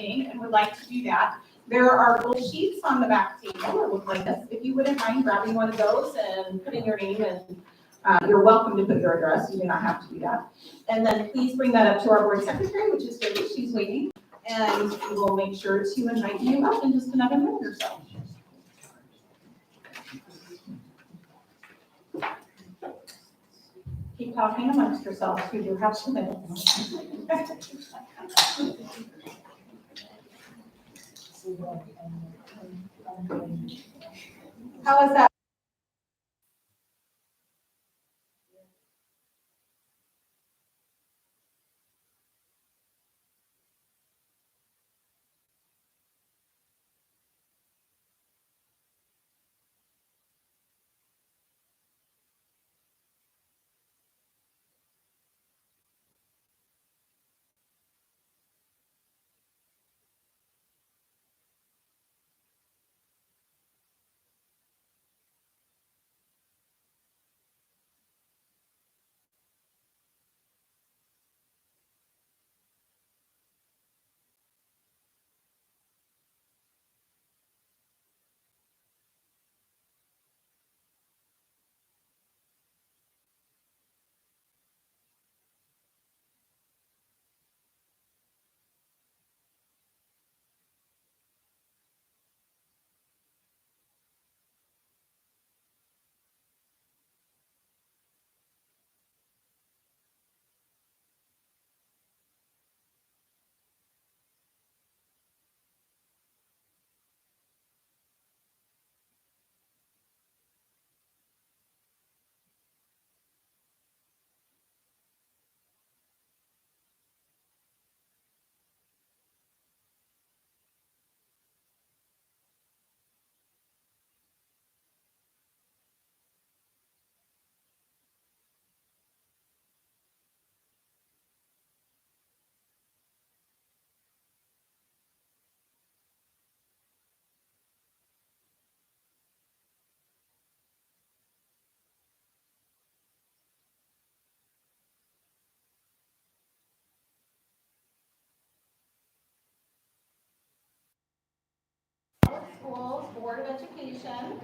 evening and would like to do that, there are little sheets on the back table that look like this. If you wouldn't mind grabbing one of those and putting your name and you're welcome to put your address. You do not have to do that. And then please bring that up to our board secretary, which is Debbie. She's waiting. And we will make sure to invite you up in just another minute or so. Keep talking amongst yourselves. We do have some minutes. How is that? Schools Board of Education.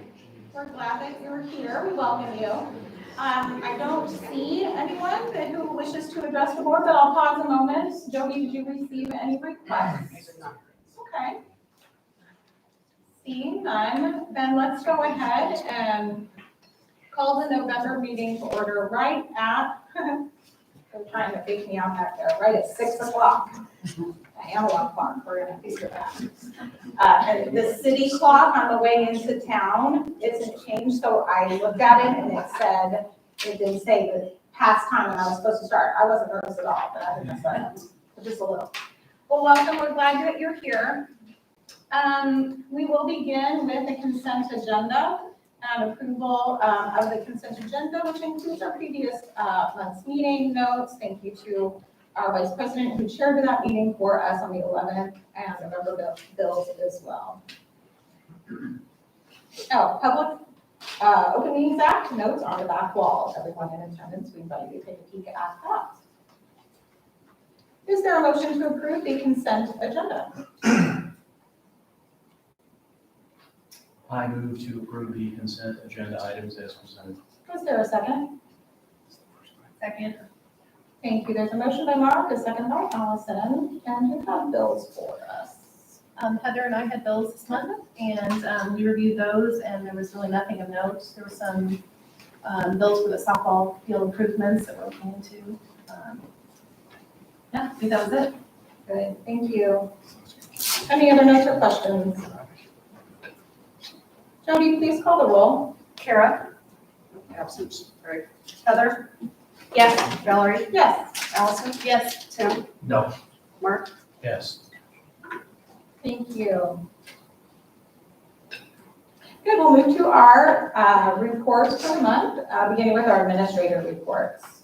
We're glad that you're here. We welcome you. I don't see anyone who wishes to address the board, but I'll pause a moment. Jody, did you receive any requests? Okay. Seeing none, then let's go ahead and call the November meeting to order right at, they're trying to fake me out back there, right at 6 o'clock. Analog clock, we're gonna figure that. And the city clock on the way into town isn't changed, so I looked at it and it said, it didn't say the past time when I was supposed to start. I wasn't nervous at all, but I didn't mess that up, just a little. Well, welcome, we're glad that you're here. We will begin with the consent agenda and approval of the consent agenda, which includes our previous month's meeting notes. Thank you to our vice president who chaired that meeting for us on the 11th and November bills as well. Oh, Public Open Meetings Act notes on the back wall. Everyone in attendance, we invite you to take a peek at that. Is there a motion to approve the consent agenda? I move to approve the consent agenda items as presented. Is there a second? Second. Thank you. There's a motion by Mark, a second by Allison, and who have bills for us? Heather and I had bills this month, and we reviewed those, and there was really nothing of note. There were some bills for the softball field improvements that we're looking into. Yeah, I think that was it. Good, thank you. Any other notes or questions? Jody, please call the roll. Kara? Absent. Right. Heather? Yes. Valerie? Yes. Allison? Yes. Tim? No. Mark? Yes. Thank you. Good, we'll move to our reports for the month, beginning with our administrator reports.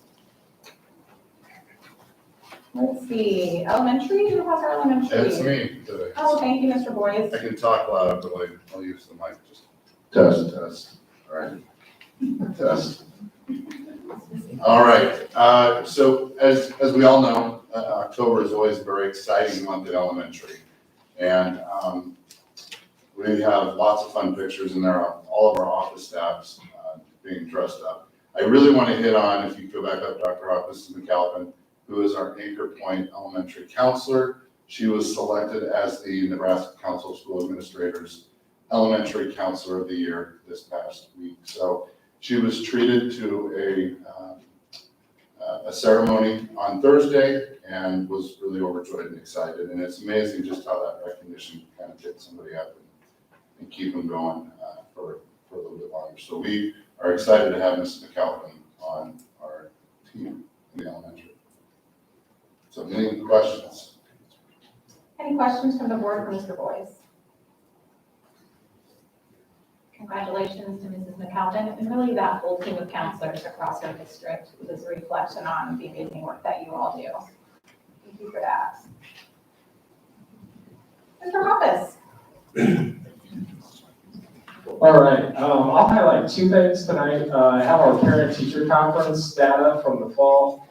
Let's see, elementary, who has our elementary? It's me today. Oh, thank you, Mr. Boyce. I can talk loud, but I'll use the mic. Just test. All right. Test. All right. So as we all know, October is always a very exciting month in elementary. And we have lots of fun pictures in there of all of our office staffs being dressed up. I really want to hit on, if you go back up, Dr. Mrs. McAlpin, who is our Anchor Point Elementary Counselor. She was selected as the Nebraska Council of School Administrators Elementary Counselor of the Year this past week. So she was treated to a ceremony on Thursday and was really overjoyed and excited. And it's amazing just how that recognition kind of gets somebody up and keep them going for a little bit longer. So we are excited to have Mrs. McAlpin on our team in the elementary. So any questions? Any questions from the board for Mr. Boyce? Congratulations to Mrs. McAlpin and really that whole team of counselors across our district. It was a reflection on the amazing work that you all do. Thank you for that. Mr. Hoppus. All right, I'll highlight two things tonight. I have our parent-teacher conference data from the fall.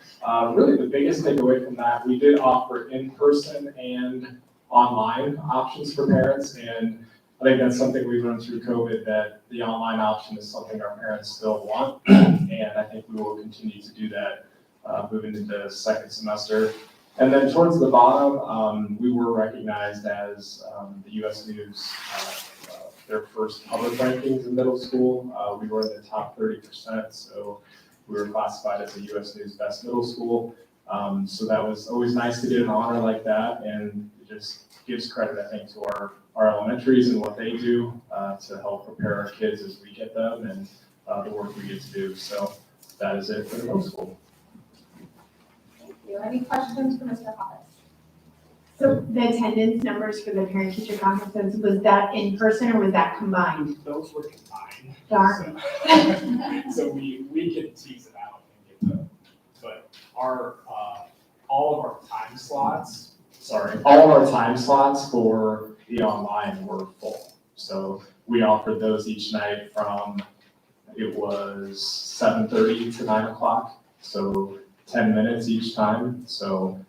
Really the biggest takeaway from that, we did offer in-person and online options for parents, and I think that's something we learned through COVID, that the online option is something our parents still want, and I think we will continue to do that moving into the second semester. And then towards the bottom, we were recognized as the U.S. News, their first public rankings in middle school. We were in the top 30%, so we were classified as a U.S. News Best Middle School. So that was always nice to get an honor like that, and it just gives credit, I think, to our elementaries and what they do to help prepare our kids as we get them and the work we get to do. So that is it for the middle school. Thank you. Any questions for Mr. Hoppus? So the attendance numbers for the parent-teacher conferences, was that in person or was that combined? Those were combined. Darn. So we can tease it out and get the, but our, all of our time slots for the online were full. So we offered those each night from, it was 7:30 to 9 o'clock. So 10 minutes each time. So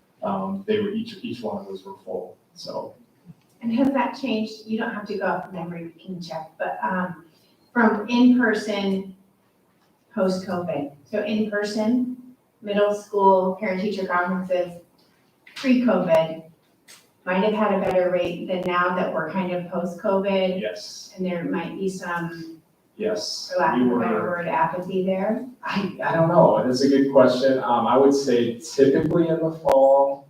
they were each one of those were full. So. And has that changed? You don't have to go off memory, we can check, but from in-person post-COVID. So in-person, middle school, parent-teacher conferences, pre-COVID, might have had a better rate than now that we're kind of post-COVID. Yes. And there might be some, Yes. for lack of a better word, apathy there. I don't know. It's a good question. I would say typically in the fall,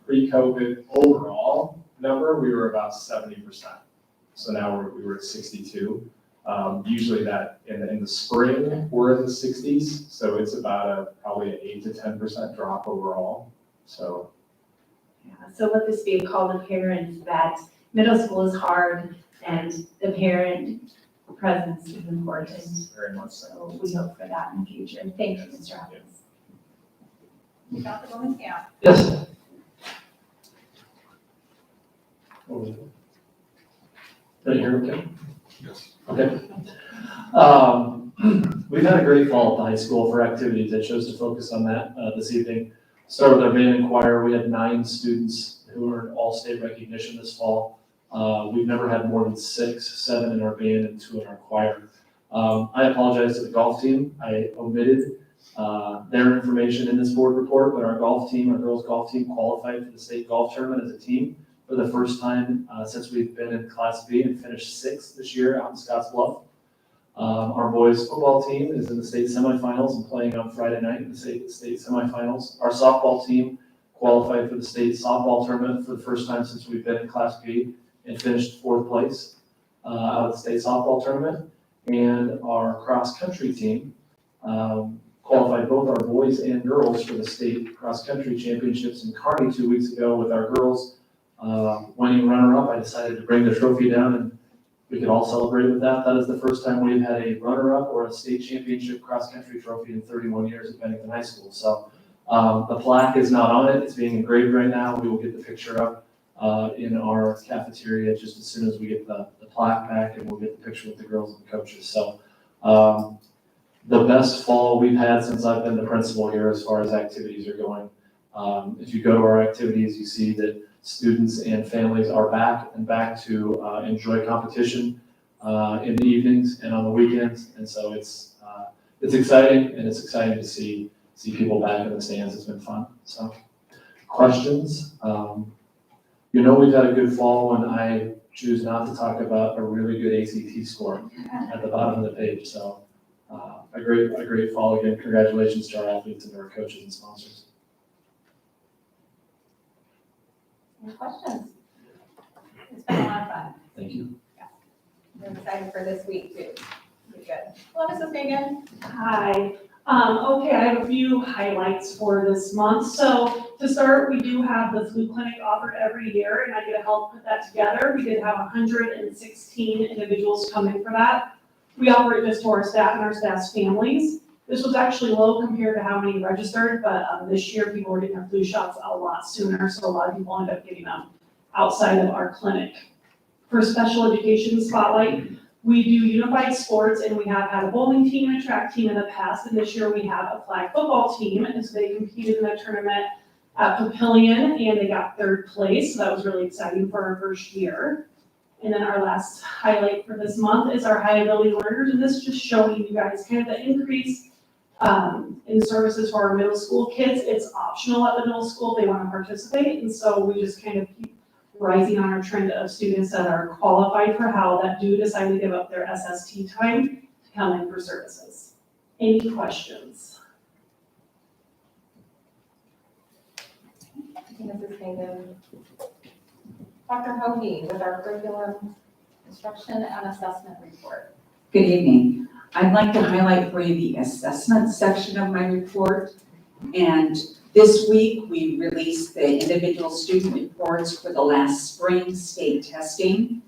pre-COVID overall number, we were about 70%. So now we were at 62. Usually that in the spring, we're in the 60s. So it's about probably an 8 to 10% drop overall. So. Yeah, so let this be a call to parents that middle school is hard and the parent presence is important. Very much so. So we hope for that in the future. Thank you, Mr. Hopkins. Dr. Bowman, yeah. Yes. Did you hear me okay? Yes. Okay. We've had a great fall at the high school for activities. I chose to focus on that this evening. Start with our band and choir. We had 9 students who earned all-state recognition this fall. We've never had more than 6, 7 in our band and 2 in our choir. I apologize to the golf team. I omitted their information in this board report, but our golf team, our girls golf team, qualified for the state golf tournament as a team for the first time since we've been in Class B and finished 6th this year out in Scottsbluff. Our boys football team is in the state semifinals and playing on Friday night in the state semifinals. Our softball team qualified for the state softball tournament for the first time since we've been in Class B and finished 4th place out of the state softball tournament. And our cross country team qualified both our boys and girls for the state cross country championships in Kearney 2 weeks ago with our girls winning runner-up. I decided to bring the trophy down and we could all celebrate with that. That is the first time we've had a runner-up or a state championship cross-country trophy in 31 years at Bennington High School. So the plaque is not on it. It's being engraved right now. We will get the picture up in our cafeteria just as soon as we get the plaque back, and we'll get the picture with the girls and the coaches. So the best fall we've had since I've been the principal here as far as activities are going. If you go to our activities, you see that students and families are back to enjoy competition in the evenings and on the weekends. And so it's exciting, and it's exciting to see people back in the stands. It's been fun. So questions? We've had a good fall when I choose not to talk about a really good ACT score at the bottom of the page. So a great fall again. Congratulations to our athletes and our coaches and sponsors. Any questions? It's been a lot of fun. Thank you. I'm excited for this week too. It'll be good. Hello, Mrs. Megan. Hi. Okay, I have a few highlights for this month. So to start, we do have the flu clinic offered every year, and I get to help put that together. We did have 116 individuals come in for that. We offer it just to our staff and our staff's families. This was actually low compared to how many registered, but this year people were getting their flu shots a lot sooner, so a lot of people ended up getting them outside of our clinic. For special education spotlight, we do unified sports, and we have had a bowling team and a track team in the past, and this year we have a flag football team, and so they competed in a tournament at Papillion, and they got 3rd place, so that was really exciting for our first year. And then our last highlight for this month is our high ability learners, and this is just showing you guys kind of the increase in services for our middle school kids. It's optional at the middle school if they want to participate, and so we just kind of keep rising on our trend of students that are qualified for HAL that do decide to give up their SST time to come in for services. Any questions? Thank you, Mrs. Megan. Dr. Hoagie with our curriculum instruction and assessment report. Good evening. I'd like to highlight for you the assessment section of my report. And this week, we released the individual student reports for the last spring state testing.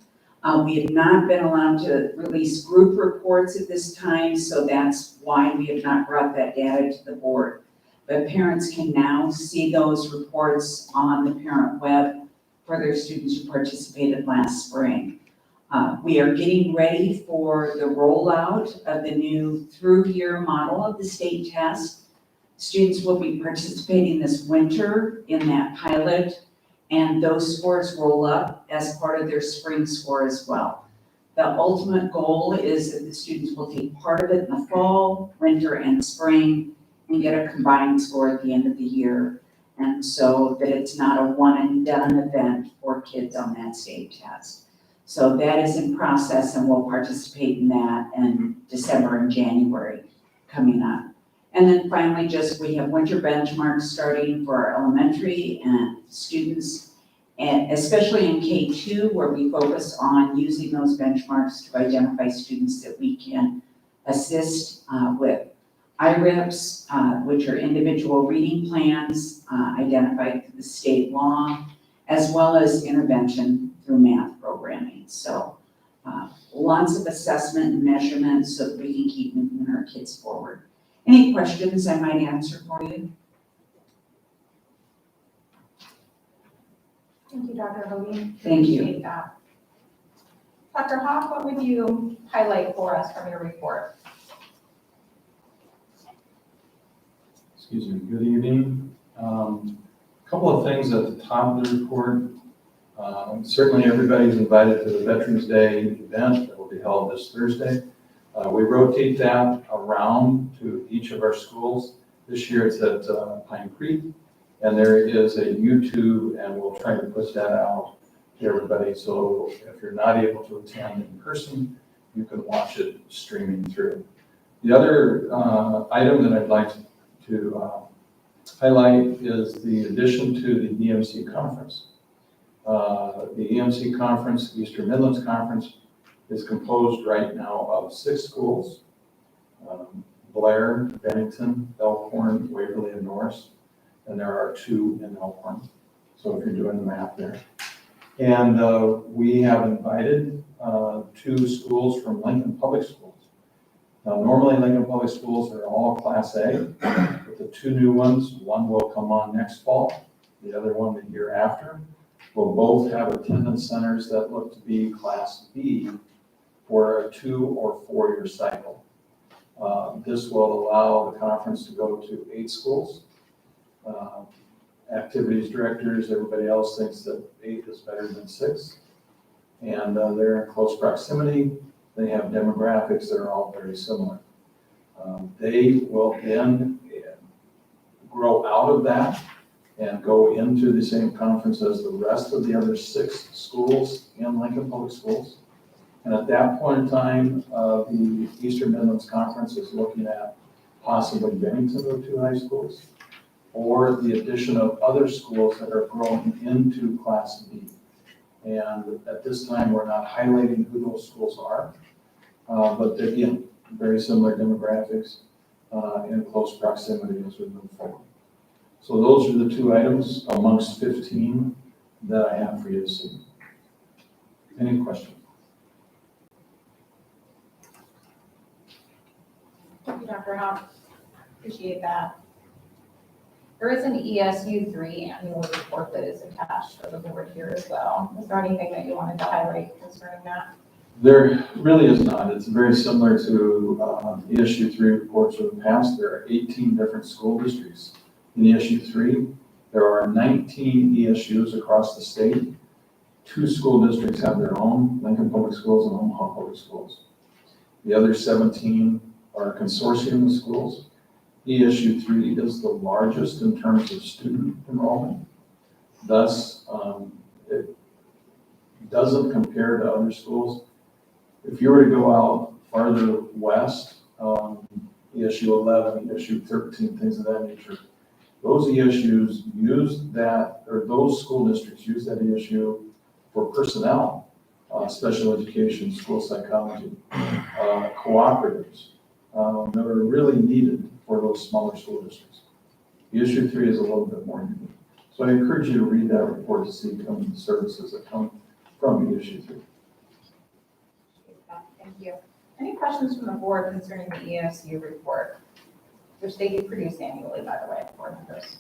We have not been allowed to release group reports at this time, so that's why we have not brought that data to the board. But parents can now see those reports on the parent web for their students who participated last spring. We are getting ready for the rollout of the new through-year model of the state test. Students will be participating this winter in that pilot, and those scores roll up as part of their spring score as well. The ultimate goal is that the students will take part of it in the fall, winter, and spring, and get a combined score at the end of the year. And so that it's not a one and done event for kids on that state test. So that is in process, and we'll participate in that in December and January coming up. And then finally, we have winter benchmarks starting for our elementary and students, and especially in K2, where we focus on using those benchmarks to identify students that we can assist with IRIPs, which are individual reading plans identified through the state law, as well as intervention through math programming. So lots of assessment and measurement so that we can keep moving our kids forward. Any questions I might answer for you? Thank you, Dr. Hoagie. Thank you. Appreciate that. Dr. Hawk, what would you highlight for us from your report? Excuse me, good evening. A couple of things at the top of the report. Certainly everybody's invited to the Veterans Day event that will be held this Thursday. We rotate that around to each of our schools. This year it's at Pine Creek, and there is a YouTube, and we'll try to push that out to everybody. So if you're not able to attend in person, you can watch it streaming through. The other item that I'd like to highlight is the addition to the EMC conference. The EMC conference, Eastern Midlands Conference, is composed right now of 6 schools: Blair, Bennington, Elkhorn, Waverly, and Norris. And there are 2 in Elkhorn. So if you're doing the math there. And we have invited 2 schools from Lincoln Public Schools. Now, normally Lincoln Public Schools are all Class A, but the 2 new ones, one will come on next fall, the other one the year after, will both have attendance centers that look to be Class B for a 2 or 4 year cycle. This will allow the conference to go to 8 schools. activities directors, everybody else thinks that 8 is better than 6. And they're in close proximity. They have demographics that are all very similar. They will then grow out of that and go into the same conference as the rest of the other 6 schools in Lincoln Public Schools. And at that point in time, the Eastern Midlands Conference is looking at possibly Bennington with 2 high schools, or the addition of other schools that are growing into Class B. And at this time, we're not highlighting who those schools are, but again, very similar demographics in close proximity as we move forward. So those are the 2 items amongst 15 that I have for you to see. Any questions? Thank you, Dr. Hopp. Appreciate that. There is an ESU3 annual report that is attached for the board here as well. Is there anything that you wanted to highlight concerning that? There really is not. It's very similar to ESU3 reports of the past. There are 18 different school districts in ESU3. There are 19 ESUs across the state. 2 school districts have their own, Lincoln Public Schools and Omaha Public Schools. The other 17 are a consortium of schools. ESU3 is the largest in terms of student enrollment. Thus, it doesn't compare to other schools. If you were to go out farther west, ESU 11, ESU 13, things of that nature, those ESUs use that, or those school districts use that ESU for personnel, special education, school psychology, cooperatives, that are really needed for those smaller school districts. ESU 3 is a little bit more unique. So I encourage you to read that report to see some of the services that come from ESU 3. Thank you. Any questions from the board concerning the ESU report, which they do produce annually, by the way, board members?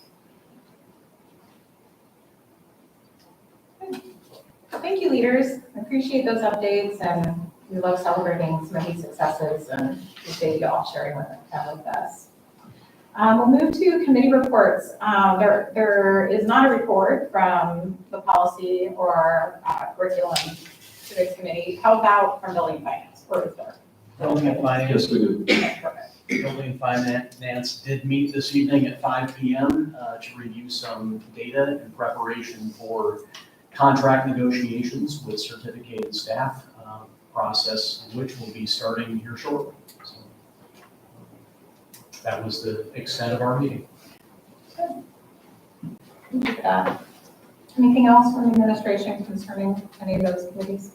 Thank you, leaders. I appreciate those updates, and we love celebrating some of these successes, and appreciate you all sharing them with us. We'll move to committee reports. There is not a report from the policy or curriculum civics committee. How about from building finance? Or is there? Building and Finance. Yes, we do. Okay, perfect. Building and Finance did meet this evening at 5 p.m. To review some data in preparation for contract negotiations with certificated staff, process which will be starting here shortly. So, that was the extent of our meeting. Thank you for that. Anything else from the administration concerning any of those committees?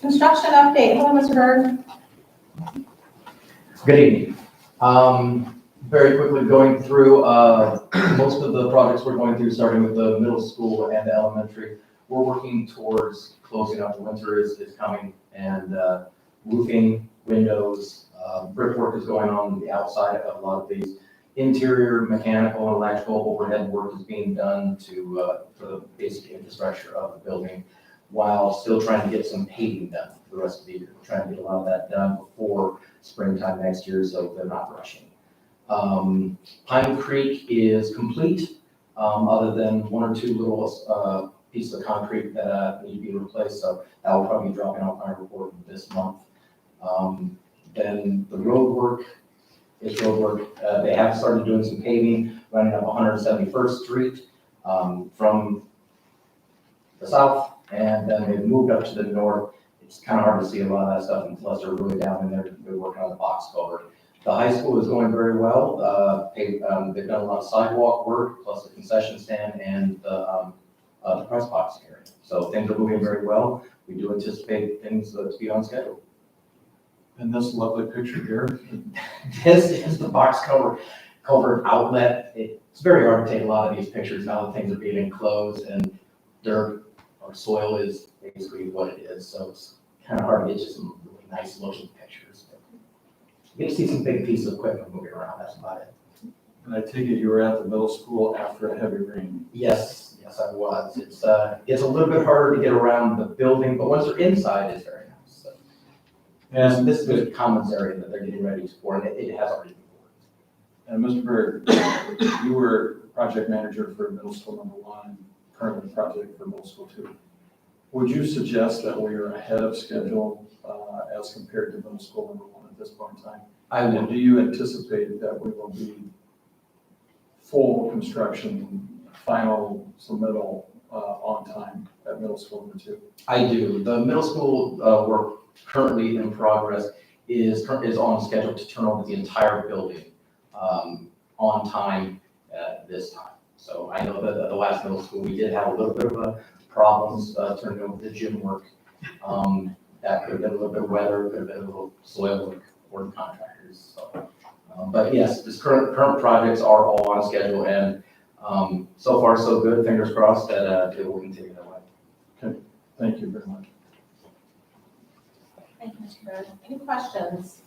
Construction update. Hello, Mr. Berg. Good evening. Very quickly going through most of the projects we're going through, starting with the middle school and the elementary. We're working towards closing up. Winter is coming, and roofing, windows, brickwork is going on the outside of a lot of these. Interior mechanical and electrical overhead work is being done for the basic infrastructure of the building, while still trying to get some paving done for the rest of the year. We're trying to get a lot of that done before springtime next year, so they're not rushing. Pine Creek is complete, other than 1 or 2 little pieces of concrete that need to be replaced, so that will probably be dropping off my report this month. Then the road work is road work. They have started doing some paving, running up 171st Street from the south, and then they've moved up to the north. It's kind of hard to see a lot of that stuff unless they're really down in there. They're working on the box culvert. The high school is going very well. They've done a lot of sidewalk work, plus the concession stand and the press box area. So things are moving very well. We do anticipate things to be on schedule. And this lovely picture here. This is the box culvert outlet. It's very hard to take a lot of these pictures now that things are being enclosed and dirt or soil is basically what it is. So it's kind of hard to get you some really nice looking pictures. You get to see some big pieces of equipment moving around, that's about it. And I take it you were at the middle school after a heavy rain. Yes, I was. It's a little bit harder to get around the building, but once they're inside, it's very nice. So. And this is a commons area that they're getting ready for, and it has already been poured. And Mr. Berg, you were project manager for middle school number 1, and currently project for middle school 2. Would you suggest that we are ahead of schedule as compared to middle school number 1 at this point in time? And do you anticipate that we will be full construction, final submittal on time at middle school number 2? I do. The middle school work currently in progress is on schedule to turn over the entire building on time at this time. So I know that at the last middle school, we did have a little bit of problems turning over the gym work. That could have been a little bit of weather, could have been a little soil work for the contractors. So, but yes, this current projects are all on schedule, and so far so good. Fingers crossed that it will continue that way. Okay, thank you very much. Thank you, Mr. Bird. Any questions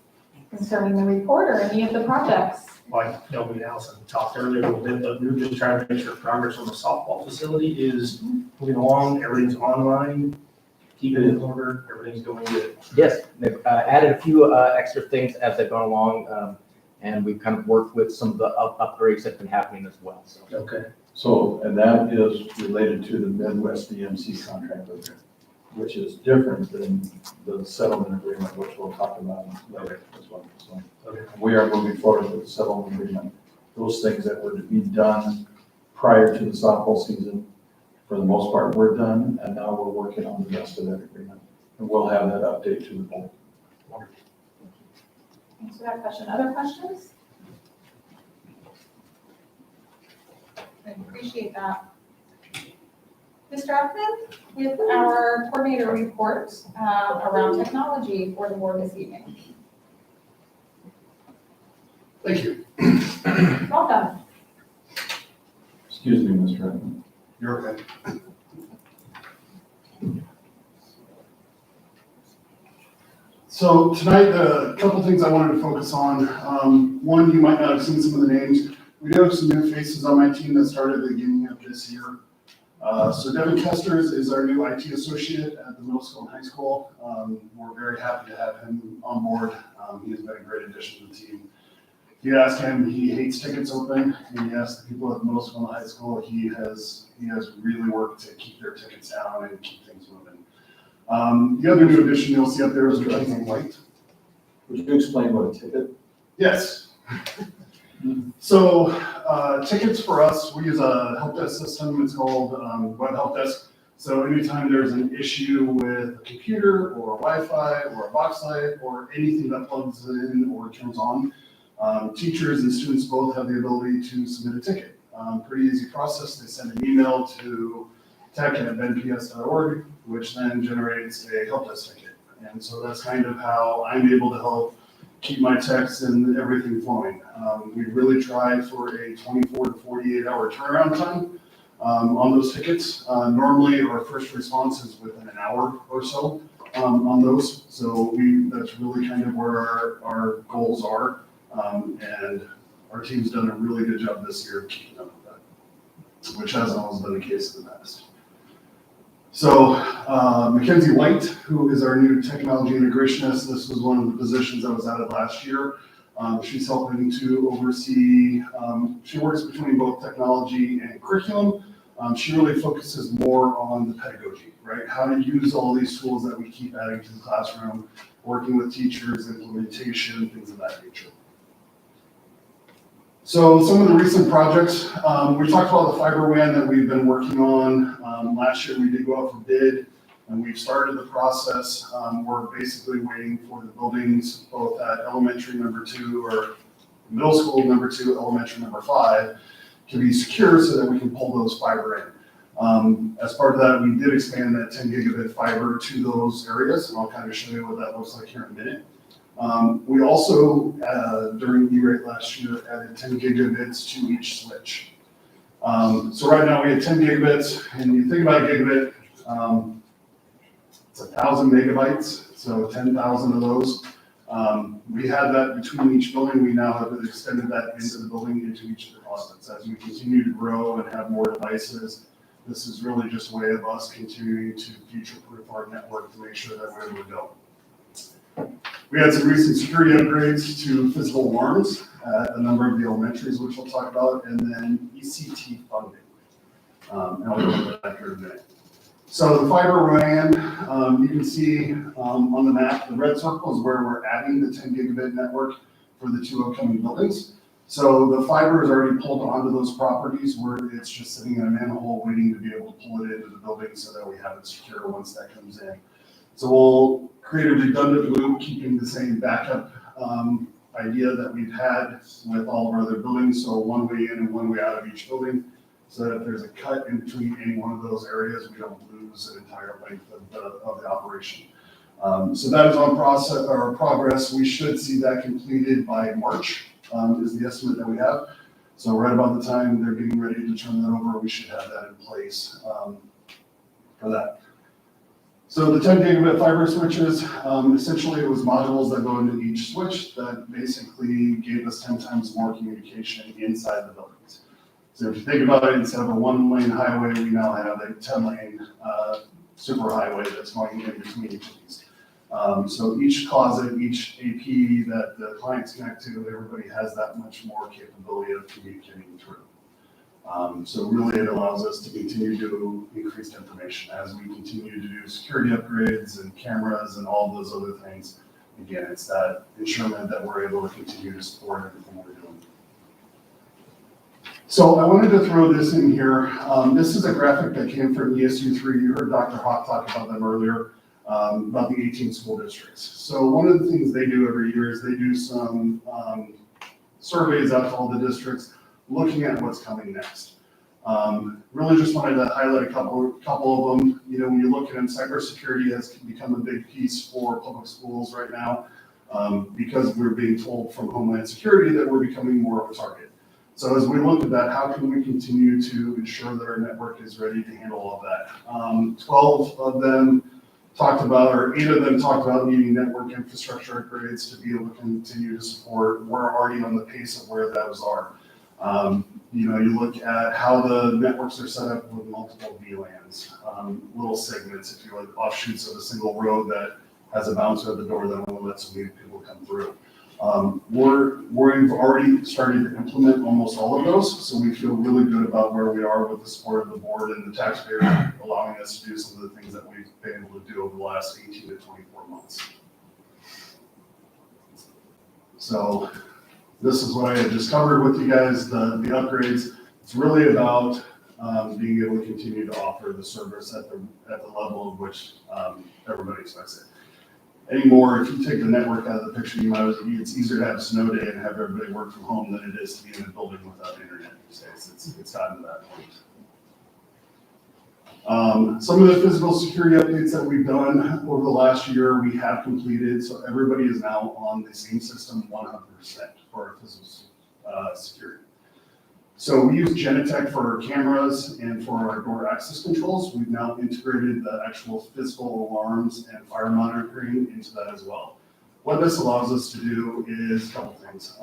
concerning the report or any of the projects? Like Delby and Allison talked earlier a little bit, but we were just trying to make sure progress on the softball facility is moving along, everything's online, keep it in order, everything's going good. Yes, they've added a few extra things as they've gone along, and we've kind of worked with some of the upgrades that have been happening as well. So. Okay. So, and that is related to the Midwest DMC contract, which is different than the settlement agreement, which we'll talk about later as well. So we are moving forward with the settlement agreement. Those things that were to be done prior to the softball season, for the most part, we're done, and now we're working on the rest of that agreement. And we'll have that update to the board. Thanks for that question. Other questions? I appreciate that. Mr. Upton, with our coordinator report around technology for the board this evening. Thank you. Welcome. Excuse me, Mr. Redmond. You're okay. So tonight, a couple things I wanted to focus on. One, you might not have seen some of the names. We do have some new faces on my team that started at the beginning of this year. So Devin Kesters is our new IT associate at the middle school and high school. We're very happy to have him on board. He has been a great addition to the team. If you ask him, he hates tickets open. And you ask the people at the middle school and high school, he has really worked to keep their tickets down and keep things moving. The other new addition you'll see up there is Mackenzie White. Would you explain what a ticket? Yes. So tickets for us, we use a help desk system. It's called Web Help Desk. So anytime there's an issue with a computer or Wi-Fi or a box light or anything that plugs in or turns on, teachers and students both have the ability to submit a ticket. Pretty easy process. They send an email to tech@bps.org, which then generates a help desk ticket. And so that's kind of how I'm able to help keep my techs and everything flowing. We really try for a 24 to 48 hour turnaround time on those tickets. Normally our first response is within an hour or so on those. So that's really kind of where our goals are. And our team's done a really good job this year of keeping up with that, which hasn't always been the case in the past. So Mackenzie White, who is our new technology integrationist, this was one of the positions that was added last year. She's helping to oversee, she works between both technology and curriculum. She really focuses more on the pedagogy, right? How to use all these tools that we keep adding to the classroom, working with teachers, implementation, things of that nature. So some of the recent projects, we talked about the fiber WAN that we've been working on. Last year we did go out for bid and we've started the process. We're basically waiting for the buildings, both at elementary number 2 or middle school number 2, elementary number 5, to be secure so that we can pull those fiber in. As part of that, we did expand that 10 gigabit fiber to those areas, and I'll kind of show you what that looks like here in a minute. We also, during E-rate last year, added 10 gigabits to each switch. So right now we have 10 gigabits, and you think about a gigabit, it's 1,000 megabytes, so 10,000 of those. We had that between each building. We now have extended that into the building, into each of the closets. As we continue to grow and have more devices, this is really just a way of us continuing to future-proof our network to make sure that we're able to go. We had some recent security upgrades to physical alarms at a number of the elementaries, which we'll talk about, and then ECT funding. And I'll go over that here in a minute. So the fiber RAN, you can see on the map, the red circle is where we're adding the 10 gigabit network for the 2 upcoming buildings. So the fiber is already pulled onto those properties where it's just sitting in a manhole waiting to be able to pull it into the building so that we have it secure once that comes in. So we'll create a redundant loop, keeping the same backup idea that we've had with all of our other buildings. So one way in and one way out of each building, so that if there's a cut in between any one of those areas, we don't lose an entire length of the operation. So that is on process or progress. We should see that completed by March, is the estimate that we have. So right about the time they're getting ready to turn that over, we should have that in place for that. So the 10 gigabit fiber switches, essentially it was modules that go into each switch that basically gave us 10 times more communication inside the buildings. So if you think about it, instead of a 1-lane highway, we now have a 10-lane super highway that's going in between each of these. So each closet, each AP that the clients connect to, everybody has that much more capability of communicating through. So really it allows us to continue to do increased information as we continue to do security upgrades and cameras and all those other things. Again, it's that ensurement that we're able to continue to support everything we're doing. So I wanted to throw this in here. This is a graphic that came from ESU3. You heard Dr. Hawk talk about them earlier, about the 18 school districts. So one of the things they do every year is they do some surveys out to all the districts, looking at what's coming next. Really just wanted to highlight a couple of them. You know, when you look at them, cybersecurity has become a big piece for public schools right now because we're being told from Homeland Security that we're becoming more of a target. So as we look at that, how can we continue to ensure that our network is ready to handle all of that? 12 of them talked about, or 8 of them talked about needing network infrastructure upgrades to be able to continue to support. We're already on the pace of where those are. You know, you look at how the networks are set up with multiple VLANs, little segments, if you like, offshoots of a single road that has a bouncer at the door that only lets people come through. We've already started to implement almost all of those, so we feel really good about where we are with the support of the board and the taxpayers allowing us to do some of the things that we've been able to do over the last 18 to 24 months. So this is what I had just covered with you guys, the upgrades. It's really about being able to continue to offer the service at the level of which everybody expects it. Anymore, if you take the network out of the picture, it's easier to have a snow day and have everybody work from home than it is to be in a building without internet these days. It's gotten to that point. Some of the physical security updates that we've done over the last year, we have completed. So everybody is now on the same system 100% for our physical security. So we use Genetech for our cameras and for our door access controls. We've now integrated the actual physical alarms and fire monitoring into that as well. What this allows us to do is a couple things.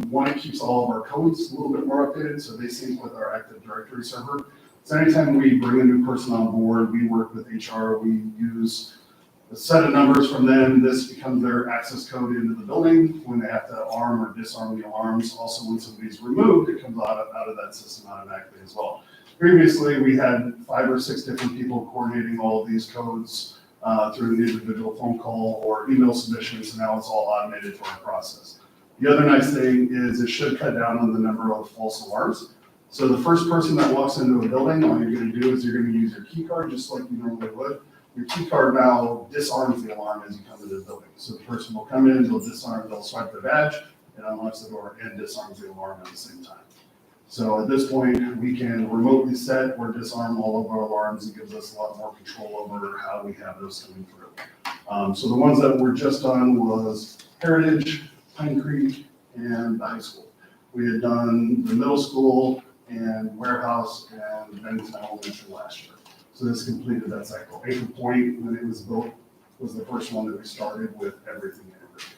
One, it keeps all of our codes a little bit more updated, so they sync with our Active Directory server. So anytime we bring a new person on board, we work with HR, we use a set of numbers from them. This becomes their access code into the building when they have to arm or disarm the alarms. Also, when somebody's removed, it comes out of that system automatically as well. Previously, we had 5 or 6 different people coordinating all of these codes through an individual phone call or email submission, so now it's all automated for our process. The other nice thing is it should cut down on the number of false alarms. So the first person that walks into a building, all you're going to do is you're going to use your key card just like you normally would. Your key card now disarms the alarm as you come into the building. So the person will come in, they'll disarm, they'll swipe their badge, it unlocks the door and disarms the alarm at the same time. So at this point, we can remotely set or disarm all of our alarms. It gives us a lot more control over how we have those coming through. So the ones that were just done was Heritage, Pine Creek, and the high school. We had done the middle school and Warehouse and Bennington Elementary last year. So this completed that cycle. Anchor Point, when it was built, was the first one that we started with everything integrated.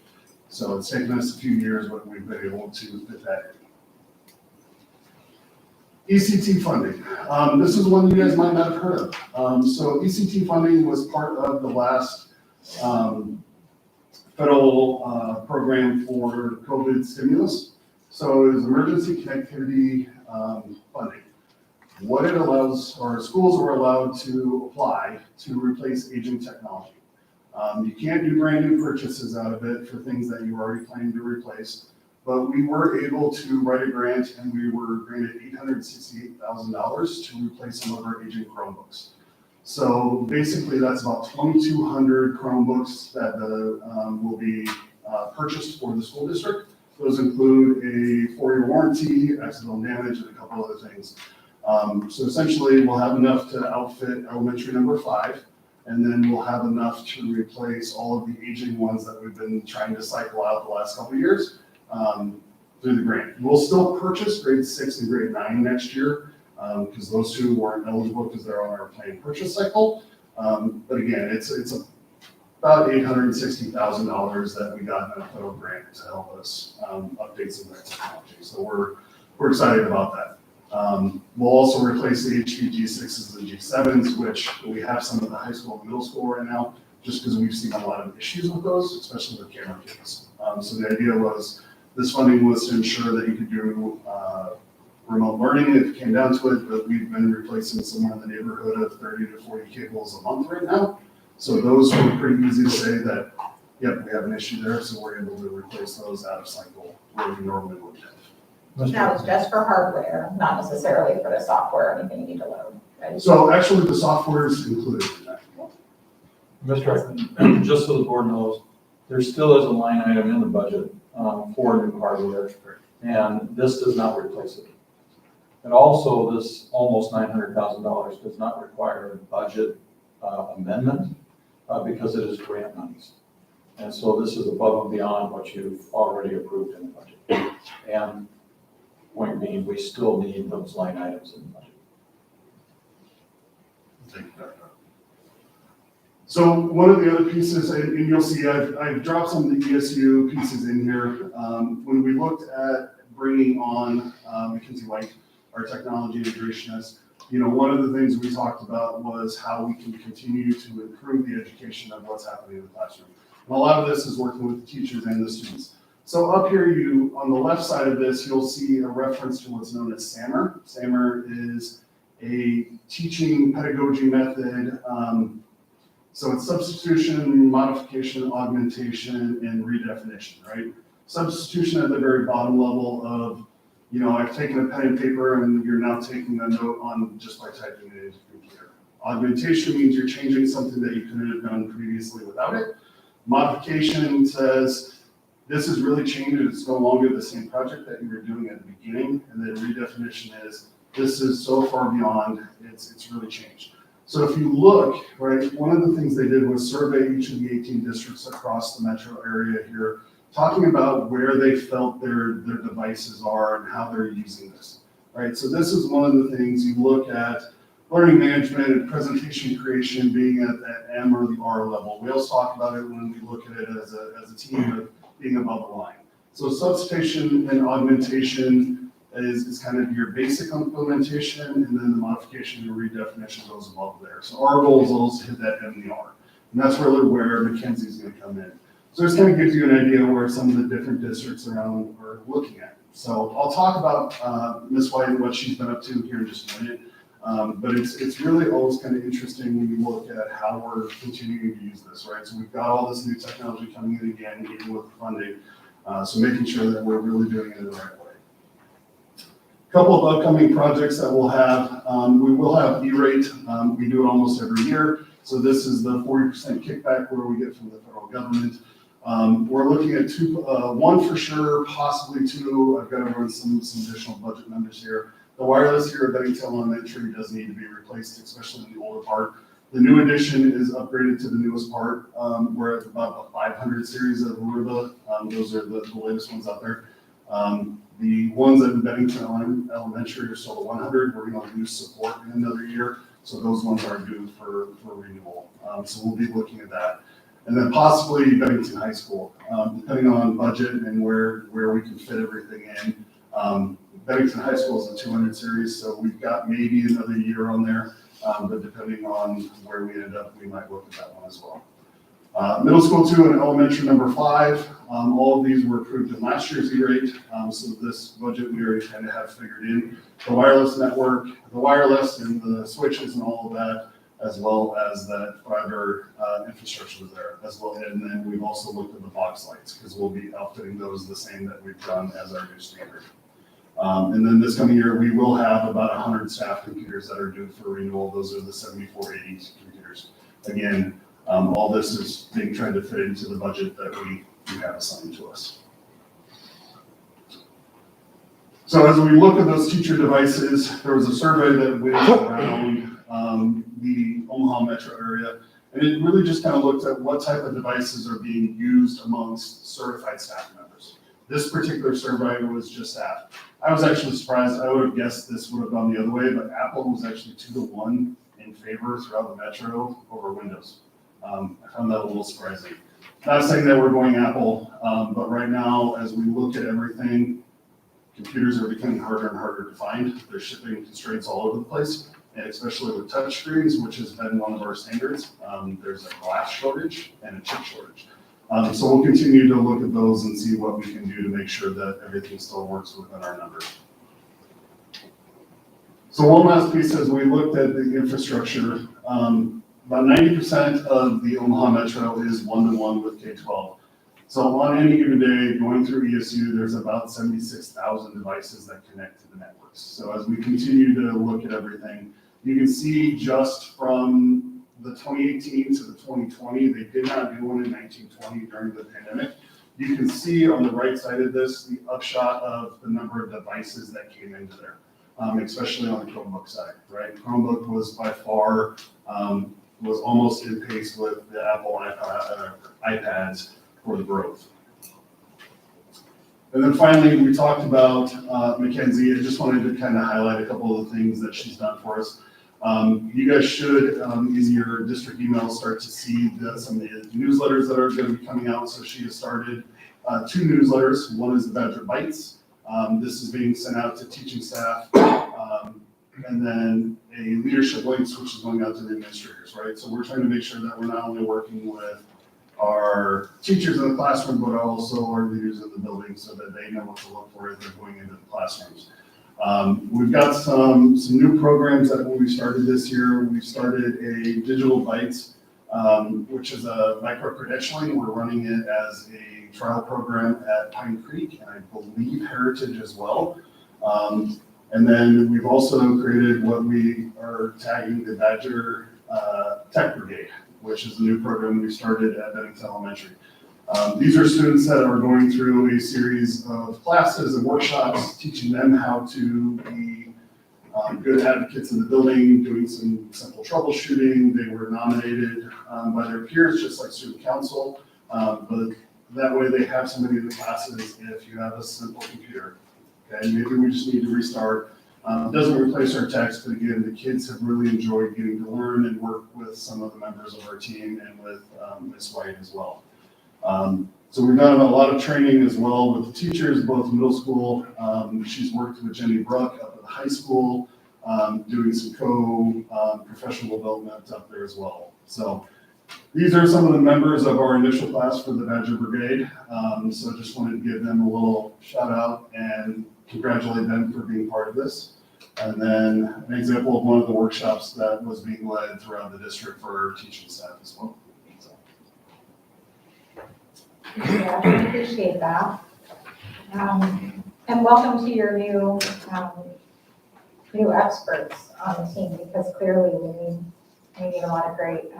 So it's taken us a few years, but we've been able to fit that in. ECT funding. This is one you guys might not have heard of. So ECT funding was part of the last federal program for COVID stimulus. So it is emergency connectivity funding. What it allows, or schools are allowed to apply to replace aging technology. You can't do brand new purchases out of it for things that you were already planning to replace, but we were able to write a grant and we were granted $868,000 to replace some of our aging Chromebooks. So basically that's about 2,200 Chromebooks that will be purchased for the school district. Those include a 4-year warranty, accidental damage, and a couple other things. So essentially we'll have enough to outfit elementary number 5. And then we'll have enough to replace all of the aging ones that we've been trying to cycle out the last couple of years through the grant. We'll still purchase grade 6 and grade 9 next year because those two weren't eligible because they're on our planned purchase cycle. But again, it's about $860,000 that we got in a federal grant to help us update some of that technology. So we're excited about that. We'll also replace the HP G6s and G7s, which we have some at the high school and middle school right now, just because we've seen a lot of issues with those, especially with camera cables. So the idea was, this funding was to ensure that you could do remote learning if it came down to it, but we've been replacing somewhere in the neighborhood of 30 to 40 cables a month right now. So those were pretty easy to say that, yep, we have an issue there, so we're able to replace those out of cycle where we normally would have. That was just for hardware, not necessarily for the software or anything you need to load, right? So actually the software is included in that. Mr. Just so the board knows, there still is a line item in the budget for new hardware, and this does not replace it. And also, this almost $900,000 does not require a budget amendment because it is grant monies. And so this is above and beyond what you've already approved in the budget. And point being, we still need those line items in the budget. Thank you, Dr. So one of the other pieces, and you'll see I've dropped some of the ESU pieces in here. When we looked at bringing on Mackenzie White, our technology integrationist, one of the things we talked about was how we can continue to improve the education of what's happening in the classroom. And a lot of this is working with the teachers and the students. So up here, on the left side of this, you'll see a reference to what's known as SAMR. SAMR is a teaching pedagogy method. So it's substitution, modification, augmentation, and redefinition, right? Substitution at the very bottom level of, I've taken a pen and paper and you're now taking a note on just by typing it into the computer. Augmentation means you're changing something that you couldn't have done previously without it. Modification says, this has really changed. It's no longer the same project that you were doing at the beginning. And then redefinition is, this is so far beyond, it's really changed. So if you look, right, one of the things they did was survey each of the 18 districts across the metro area here, talking about where they felt their devices are and how they're using this, right? So this is one of the things you look at learning management and presentation creation being at that M or the R level. We also talk about it when we look at it as a team of being above the line. So substitution and augmentation is kind of your basic implementation, and then the modification and redefinition goes above there. So our goal is always to hit that M and the R. And that's really where Mackenzie is going to come in. So this kind of gives you an idea where some of the different districts around are looking at. So I'll talk about Ms. White and what she's been up to here in just a minute. But it's really always kind of interesting when you look at how we're continuing to use this, right? So we've got all this new technology coming in again, even with funding. So making sure that we're really doing it in the right way. A couple of upcoming projects that we'll have. We will have E-rate. We do it almost every year. So this is the 40% kickback where we get from the federal government. We're looking at one for sure, possibly two. I've got to run some additional budget numbers here. The wireless here at Bennington Elementary does need to be replaced, especially in the older part. The new edition is upgraded to the newest part. We're at about a 500 series of Aruba. Those are the latest ones out there. The ones at Bennington Elementary are still the 100. We're going to lose support in another year. So those ones are due for renewal. So we'll be looking at that. And then possibly Bennington High School, depending on budget and where we can fit everything in. Bennington High School is a 200 series, so we've got maybe another year on there, but depending on where we end up, we might look at that one as well. Middle school 2 and elementary number 5, all of these were approved in last year's E-rate. So this budget we already kind of have figured in the wireless network, the wireless and the switches and all of that, as well as that fiber infrastructure there as well. And then we've also looked at the box lights because we'll be outfitting those the same that we've done as our new standard. And then this coming year, we will have about 100 staff computers that are due for renewal. Those are the 7480 computers. Again, all this is being tried to fit into the budget that we have assigned to us. So as we look at those teacher devices, there was a survey that went around the Omaha metro area, and it really just kind of looked at what type of devices are being used amongst certified staff members. This particular survey was just staff. I was actually surprised. I would have guessed this would have gone the other way, but Apple was actually 2-to-1 in favor throughout the metro over Windows. I found that a little surprising. Not saying that we're going Apple, but right now, as we look at everything, computers are becoming harder and harder to find. There's shipping constraints all over the place, and especially with touch screens, which has been one of our standards. There's a glass shortage and a chip shortage. So we'll continue to look at those and see what we can do to make sure that everything still works within our numbers. So one last piece, as we looked at the infrastructure, about 90% of the Omaha Metro is 1-to-1 with K-12. So on any given day, going through ESU, there's about 76,000 devices that connect to the networks. So as we continue to look at everything, you can see just from the 2018 to the 2020, they did not do one in 1920 during the pandemic. You can see on the right side of this, the upshot of the number of devices that came into there, especially on the Chromebook side, right? Chromebook was by far, was almost in pace with the Apple iPads for the growth. And then finally, we talked about Mackenzie. I just wanted to kind of highlight a couple of the things that she's done for us. You guys should, in your district emails, start to see some of the newsletters that are going to be coming out. So she has started 2 newsletters. One is the Badger Bites. This is being sent out to teaching staff. And then a leadership links, which is going out to the administrators, right? So we're trying to make sure that we're not only working with our teachers in the classroom, but also our leaders in the building so that they know what to look for as they're going into the classrooms. We've got some new programs that when we started this year, we started a Digital Bites, which is a micro-credentialing. We're running it as a trial program at Pine Creek, and I believe Heritage as well. And then we've also created what we are tagging the Badger Tech Brigade, which is a new program we started at Bennington Elementary. These are students that are going through a series of classes and workshops, teaching them how to be good advocates in the building, doing some simple troubleshooting. They were nominated by their peers, just like student council, but that way they have somebody in the classes if you have a simple computer. Okay, maybe we just need to restart. It doesn't replace our techs, but again, the kids have really enjoyed getting to learn and work with some of the members of our team and with Ms. White as well. So we've done a lot of training as well with the teachers, both middle school. She's worked with Jenny Bruck up at the high school, doing some professional development up there as well. So these are some of the members of our initial class for the Badger Brigade. So just wanted to give them a little shout out and congratulate them for being part of this. And then an example of one of the workshops that was being led throughout the district for our teaching staff as well. Yeah, I appreciate that. And welcome to your new experts on the team, because clearly we need a lot of great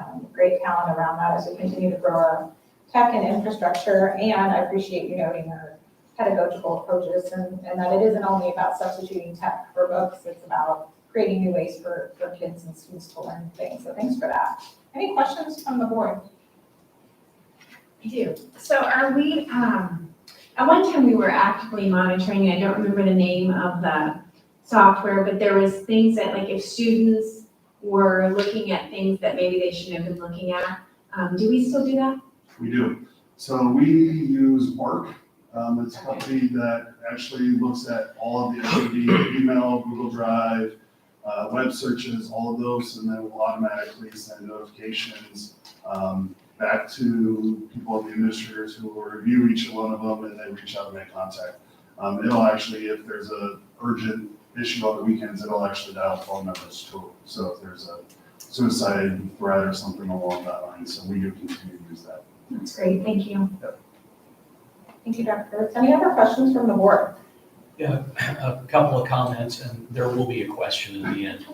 talent around that as we continue to grow our tech and infrastructure. And I appreciate you noting our pedagogical approaches and that it isn't only about substituting tech for books, it's about creating new ways for kids and students to learn things. So thanks for that. Any questions from the board? I do. So are we, at one time we were actively monitoring, I don't remember the name of the software, but there was things that, like, if students were looking at things that maybe they shouldn't have been looking at, do we still do that? We do. So we use Bark. It's a company that actually looks at all of the activity, email, Google Drive, web searches, all of those, and then will automatically send notifications. back to people, the administrators who will review each one of them and then reach out and make contact. It'll actually, if there's a urgent issue on the weekends, it'll actually dial phone numbers too. So if there's a suicide threat or something along that line, so we do continue to use that. That's great, thank you. Thank you, Dr. Any other questions from the board? Yeah, a couple of comments, and there will be a question in the end.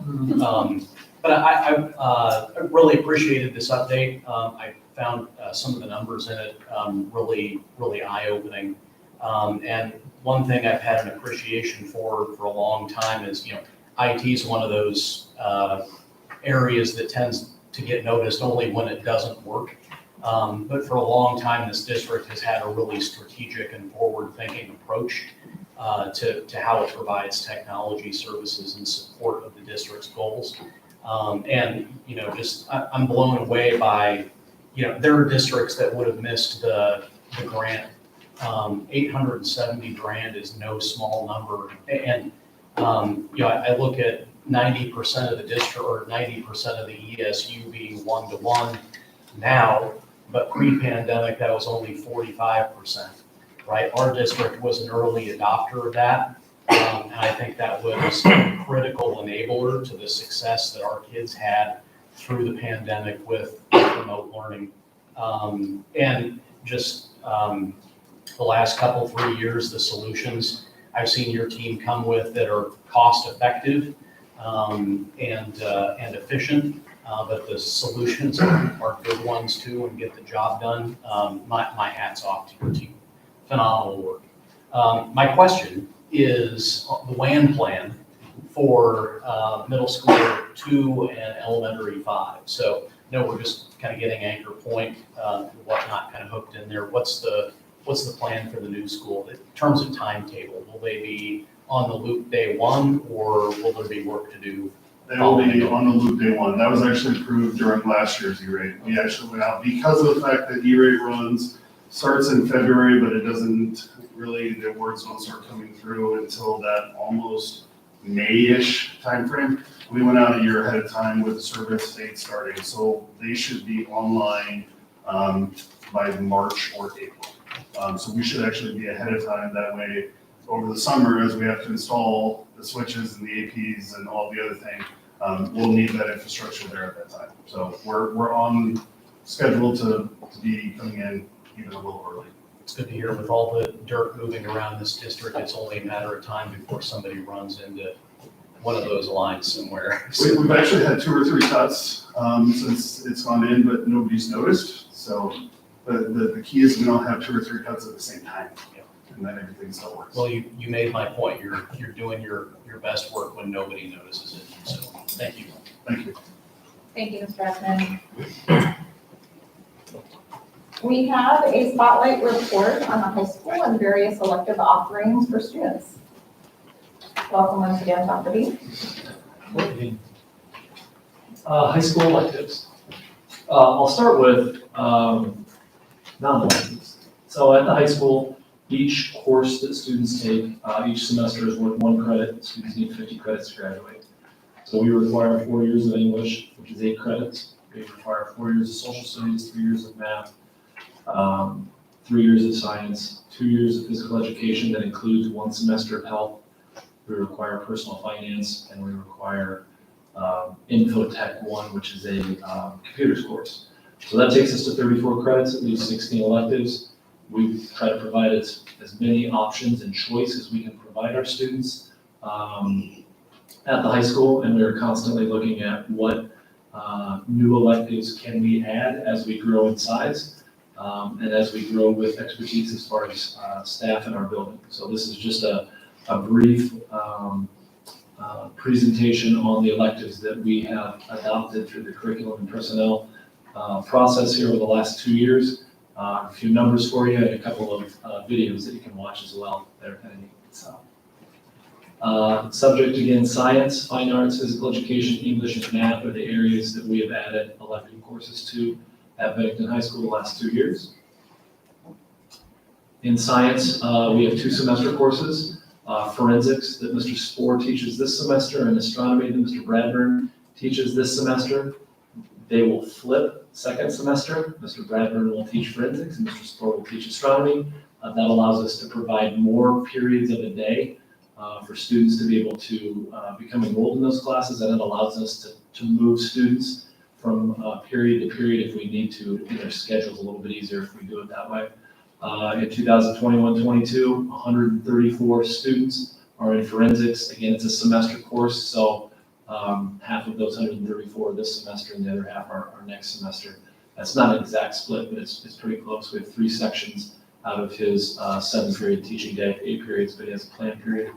But I really appreciated this update. I found some of the numbers in it really eye-opening. And one thing I've had an appreciation for a long time is, IT is one of those areas that tends to get noticed only when it doesn't work. But for a long time, this district has had a really strategic and forward-thinking approach to how it provides technology services in support of the district's goals. And, I'm blown away by, there are districts that would have missed the grant. 870 grand is no small number. And, I look at 90% of the district or 90% of the ESU being one-to-one now, but pre-pandemic, that was only 45%, right? Our district was an early adopter of that. And I think that was a critical enabler to the success that our kids had through the pandemic with remote learning. And just the last 3 years, the solutions I've seen your team come with that are cost effective and efficient, but the solutions are good ones too and get the job done. My hat's off to your team. Phenomenal work. My question is the WAN plan for middle school 2 and elementary 5. So, we're just kind of getting anchor point, whatnot kind of hooked in there. What's the plan for the new school in terms of timetable? Will they be on the loop day 1, or will there be work to do? They will be on the loop day 1. That was actually approved during last year's E-rate. We actually went out because of the fact that E-rate starts in February, but it doesn't really, the words don't start coming through until that almost May-ish timeframe. We went out a year ahead of time with the service date starting, so they should be online by March or April. So we should actually be ahead of time. That way, over the summer, as we have to install the switches and the APs and all the other things, we'll need that infrastructure there at that time. So we're on schedule to be coming in even a little early. It's good to hear. With all the dirt moving around this district, it's only a matter of time before somebody runs into one of those lines somewhere. We've actually had 2 or 3 cuts since it's gone in, but nobody's noticed. So the key is we don't have 2 or 3 cuts at the same time, and then everything still works. Well, you made my point. You're doing your best work when nobody notices it. So thank you. Thank you. Thank you, Mr. Ekman. We have a spotlight report on the high school and various elective offerings for students. Welcome once again, Dr. B. High school electives. I'll start with non-electives. So at the high school, each course that students take, each semester is worth 1 credit. Students need 50 credits to graduate. So we require 4 years of English, which is 8 credits. We require 4 years of social studies, 3 years of math, 3 years of science, 2 years of physical education that includes 1 semester of health. We require personal finance, and we require Infotech 1, which is a computers course. So that takes us to 34 credits, at least 16 electives. We try to provide as many options and choice as we can provide our students at the high school, and we're constantly looking at what new electives can we add as we grow in size and as we grow with expertise as far as staff in our building. So this is just a brief presentation on the electives that we have adopted through the curriculum and personnel process here over the last 2 years. A few numbers for you and a couple of videos that you can watch as well. They're kind of neat. So, subject again, science, fine arts, physical education, English, and math are the areas that we have added elective courses to at Bennington High School the last 2 years. In science, we have 2 semester courses, forensics that Mr. Spohr teaches this semester, and astronomy that Mr. Bradburn teaches this semester. They will flip second semester. Mr. Bradburn will teach forensics and Mr. Spohr will teach astronomy. That allows us to provide more periods of a day for students to be able to become enrolled in those classes, and it allows us to move students from period to period if we need to, in their schedules a little bit easier if we do it that way. In 2021-22, 134 students are in forensics. Again, it's a semester course, so half of those 134 this semester and the other half are next semester. That's not an exact split, but it's pretty close. We have 3 sections out of his 7-period teaching day, 8 periods, but he has a planned period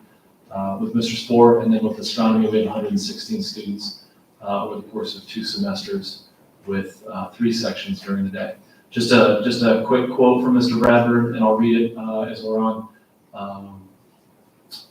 with Mr. Spohr, and then with astronomy, we have 116 students over the course of 2 semesters with 3 sections during the day. Just a quick quote from Mr. Bradburn, and I'll read it as we're on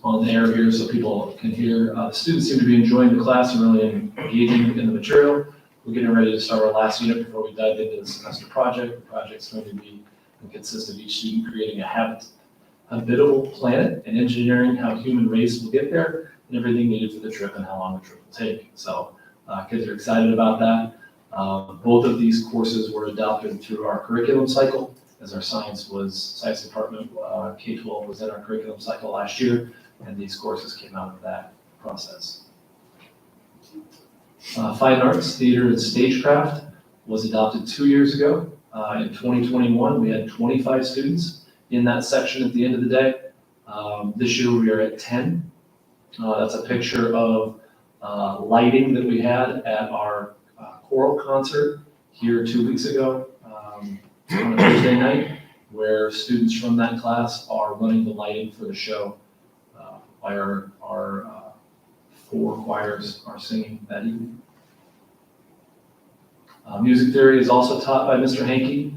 the air here so people can hear. The students seem to be enjoying the class and really engaging in the material. We're getting ready to start our last unit before we dive into the semester project. The project's going to be and consist of each student creating a habitable planet and engineering how human race will get there and everything needed for the trip and how long the trip will take. So kids are excited about that. Both of these courses were adopted through our curriculum cycle, as our science department, K-12 was in our curriculum cycle last year, and these courses came out of that process. Fine arts, theater, and stagecraft was adopted 2 years ago. In 2021, we had 25 students in that section at the end of the day. This year we are at 10. That's a picture of lighting that we had at our choral concert here 2 weeks ago on a Thursday night, where students from that class are running the lighting for the show while our 4 choirs are singing that evening. Music theory is also taught by Mr. Hankey.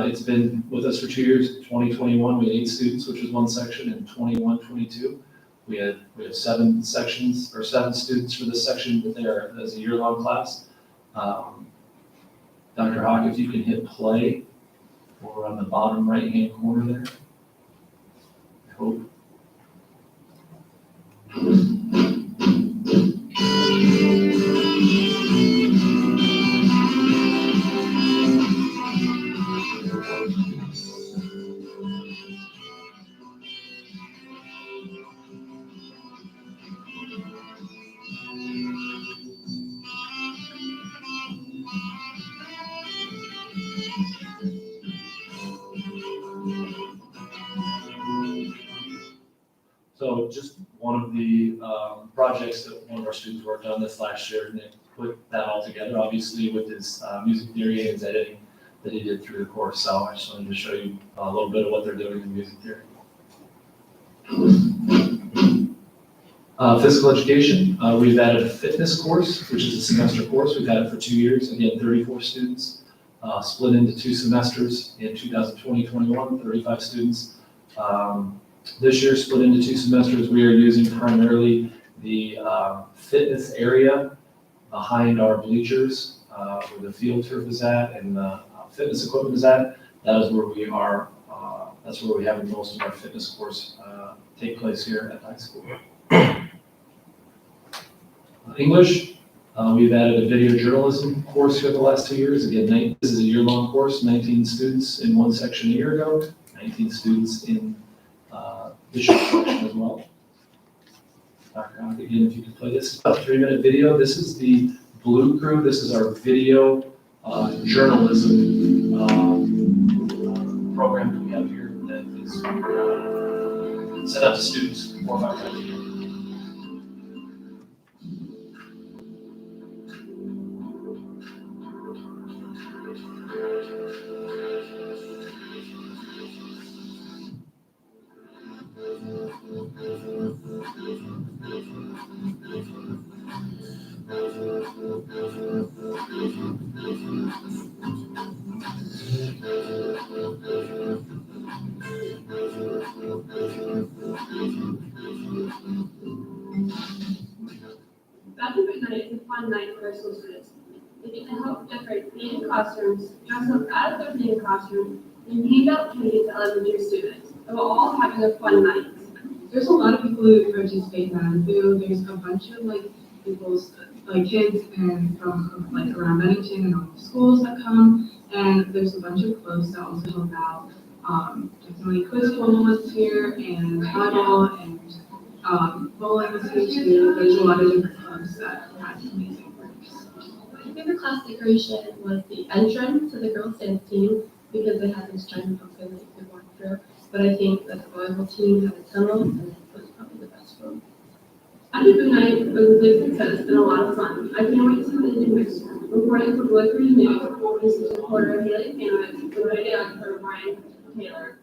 It's been with us for 2 years. 2021, we had 8 students, which was 1 section. In 21-22, we have 7 sections, or 7 students for this section, but there as a year-long class. Dr. Hawk, if you can hit play or on the bottom right-hand corner there. I hope. So just one of the projects that one of our students worked on this last year, and they put that all together, obviously with his music theory and his editing that he did through the course. So I just wanted to show you a little bit of what they're doing in music theory. Physical education, we've added a fitness course, which is a semester course. We've had it for 2 years. Again, 34 students, split into 2 semesters in 2020-21, 35 students. This year, split into 2 semesters, we are using primarily the fitness area behind our bleachers, where the field turf is at and the fitness equipment is at. That is where we are, that's where we have most of our fitness course take place here at the high school. English, we've added a video journalism course here the last 2 years. Again, this is a year-long course, 19 students in 1 section a year ago, 19 students in this section as well. Dr. Hawk, again, if you could play this, about 3-minute video. This is the Blue Crew. This is our video journalism program that we have here that is sent out to students 4 or 5 times a year. Gigabit night is a fun night for our school students. They get to help decorate themed costumes, dress up as their themed costume, and hand out candy to elementary students. And we're all having a fun night. There's a lot of people who participate in that. There's a bunch of like people's like kids and from like around Bennington and all the schools that come. And there's a bunch of clubs that also help out. Definitely quiz bowl was here and Bible and bowling was here too. There's a lot of different clubs that had amazing groups. My favorite class decoration was the entrance to the girls' dance team because they had this giant pumpkin that you could walk through. But I think that the volleyball team had a tunnel and it was probably the best one. Academic night was a big success and a lot of fun. I can't wait to see what they do next year. Reporting for Blakely News, this is a reporter of Haley Canvas, with video for Brian Taylor.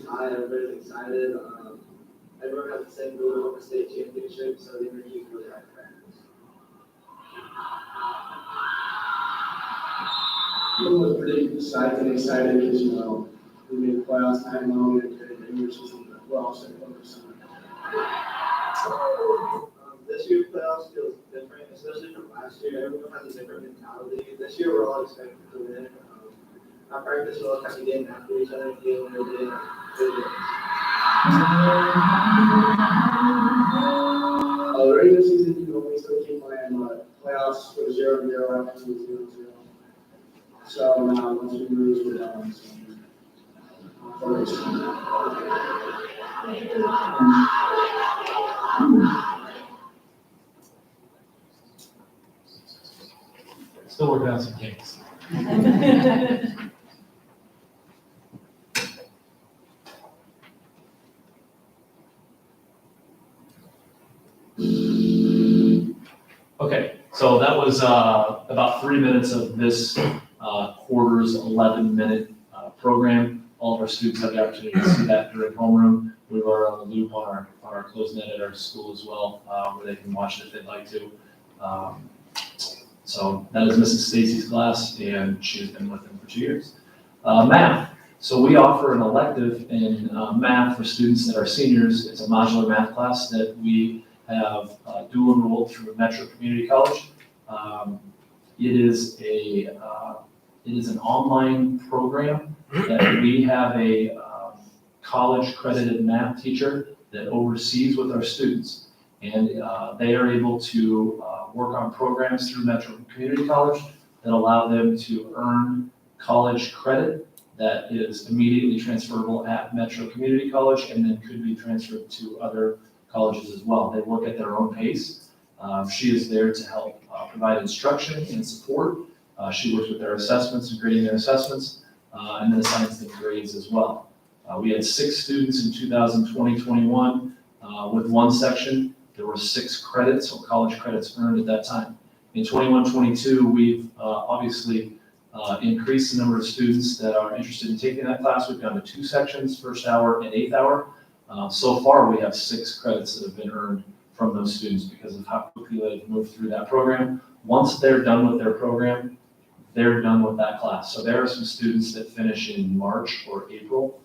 Hi, everybody's excited. Everyone has the same goal of the state championship, so the energy is really high. It was pretty excited because, you know, we made playoffs 9-0 and maybe which is well, so focus on this year's playoffs feels different, especially from last year. Everyone has a different mentality. This year, we're all expected to win. Our practice will kind of getting after each other and feeling really good. The regular season, you know, we still keep playing, but playoffs were 0-0 after 0-0. So now, once we lose, we're down. Still working on some kinks. Okay, so that was about 3 minutes of this quarter's 11-minute program. All of our students have the opportunity to see that during homeroom. We were on the loop on our closed net at our school as well, where they can watch it if they'd like to. So that is Mrs. Stacy's class, and she's been with them for 2 years. Math. So we offer an elective in math for students that are seniors. It's a modular math class that we have dual enrolled through Metro Community College. It is an online program that we have a college accredited math teacher that oversees with our students. And they are able to work on programs through Metro Community College that allow them to earn college credit that is immediately transferable at Metro Community College and then could be transferred to other colleges as well. They work at their own pace. She is there to help provide instruction and support. She works with their assessments and grading their assessments, and then assigns them grades as well. We had 6 students in 2020-21 with one section. There were 6 credits, or college credits earned at that time. In 21-22, we've obviously increased the number of students that are interested in taking that class. We've gone to 2 sections, first hour and 8th hour. So far, we have 6 credits that have been earned from those students because of how quickly they've moved through that program. Once they're done with their program, they're done with that class. So there are some students that finish in March or April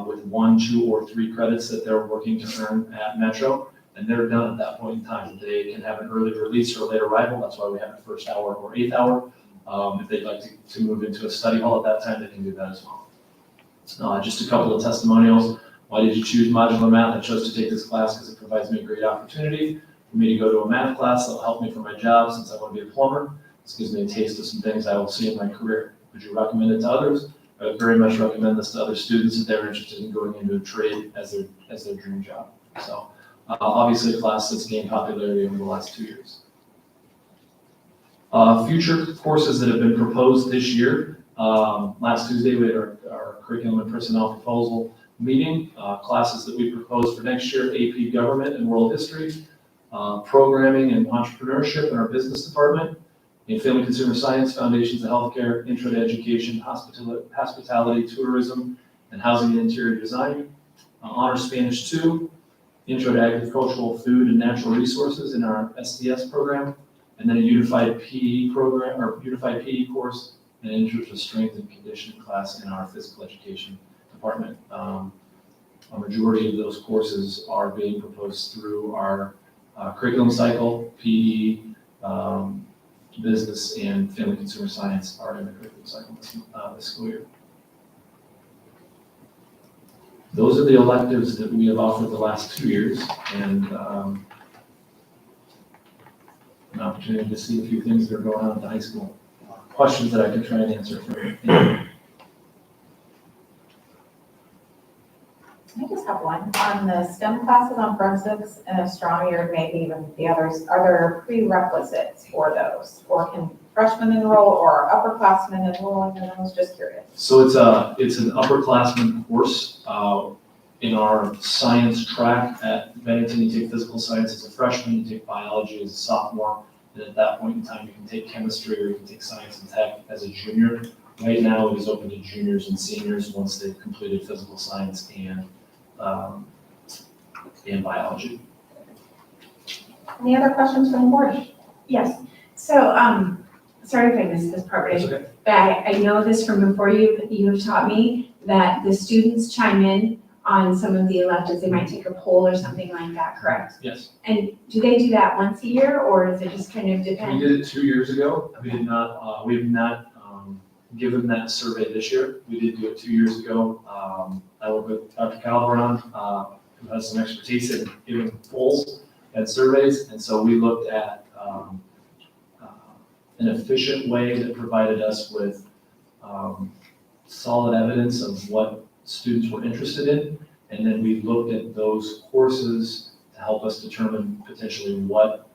with 1, 2, or 3 credits that they're working to earn at Metro, and they're done at that point in time. They can have an early release or a late arrival. That's why we have the first hour or 8th hour. If they'd like to move into a study hall at that time, they can do that as well. Just a couple of testimonials. Why did you choose modular math? I chose to take this class because it provides me a great opportunity for me to go to a math class that will help me for my job since I want to be a plumber. This gives me a taste of some things I will see in my career. Would you recommend it to others? I would very much recommend this to other students if they're interested in going into a trade as their dream job. So obviously a class that's gained popularity over the last 2 years. Future courses that have been proposed this year. Last Tuesday we had our curriculum and personnel proposal meeting. Classes that we proposed for next year: AP Government and World History, Programming and Entrepreneurship in our business department, in Family Consumer Science, Foundations of Healthcare, Intro to Education, Hospitality, Tourism, and Housing and Interior Design, Honor Spanish 2, Intro to Agricultural, Food, and Natural Resources in our SDS program, and then a Unified PE program, or Unified PE course, and Intro to Strength and Conditioning class in our Physical Education department. A majority of those courses are being proposed through our curriculum cycle. PE, Business, and Family Consumer Science are in the curriculum cycle this school year. those are the electives that we have offered the last 2 years, and an opportunity to see a few things that are going on at the high school. Questions that I can try and answer for you. I just have one. On the STEM classes on forensics and astronomy, or maybe even the others, are there prerequisites for those? Or can freshmen enroll or upperclassmen enroll in those? Just curious. So it's an upperclassman course in our science track at Bennington. You take physical science as a freshman, you take biology as a sophomore, and at that point in time, you can take chemistry or you can take science and tech as a junior. Right now, it is open to juniors and seniors once they've completed physical science and biology. Any other questions from the board? Yes, so, sorry if I missed this part, That's okay. but I know this from before you've taught me that the students chime in on some of the electives. They might take a poll or something like that, correct? Yes. And do they do that once a year, or does it just kind of We depend? did it 2 years ago. We have not given that survey this year. We did do it 2 years ago. I work with Dr. Calderon, who has some expertise in giving polls and surveys. And so we looked at an efficient way that provided us with solid evidence of what students were interested in. And then we looked at those courses to help us determine potentially what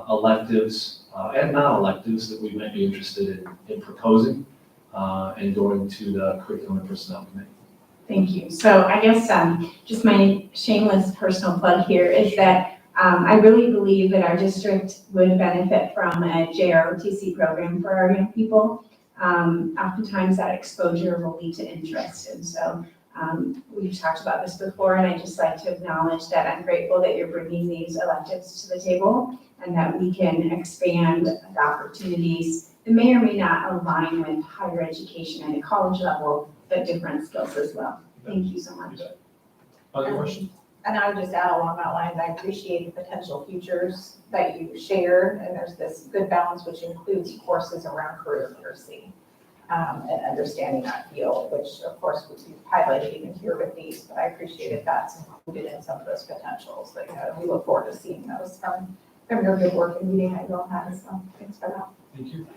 electives and non-electives that we might be interested in proposing and going to the Curriculum and Personnel Committee. Thank you. So I guess just my shameless personal plug here is that I really believe that our district would benefit from a JROTC program for our young people. Oftentimes that exposure will lead to interest. And so we've talked about this before, and I just like to acknowledge that I'm grateful that you're bringing these electives to the table and that we can expand the opportunities that may or may not align with higher education at a college level, but different skills as well. Thank you so much. Other questions? And I would just add along that line, I appreciate the potential futures that you shared, and there's this good balance which includes courses around career literacy and understanding that field, which of course we've highlighted even here with these, but I appreciated that's included in some of those potentials. But we look forward to seeing those from your good work and meeting that you all had, so thanks for that. Thank you.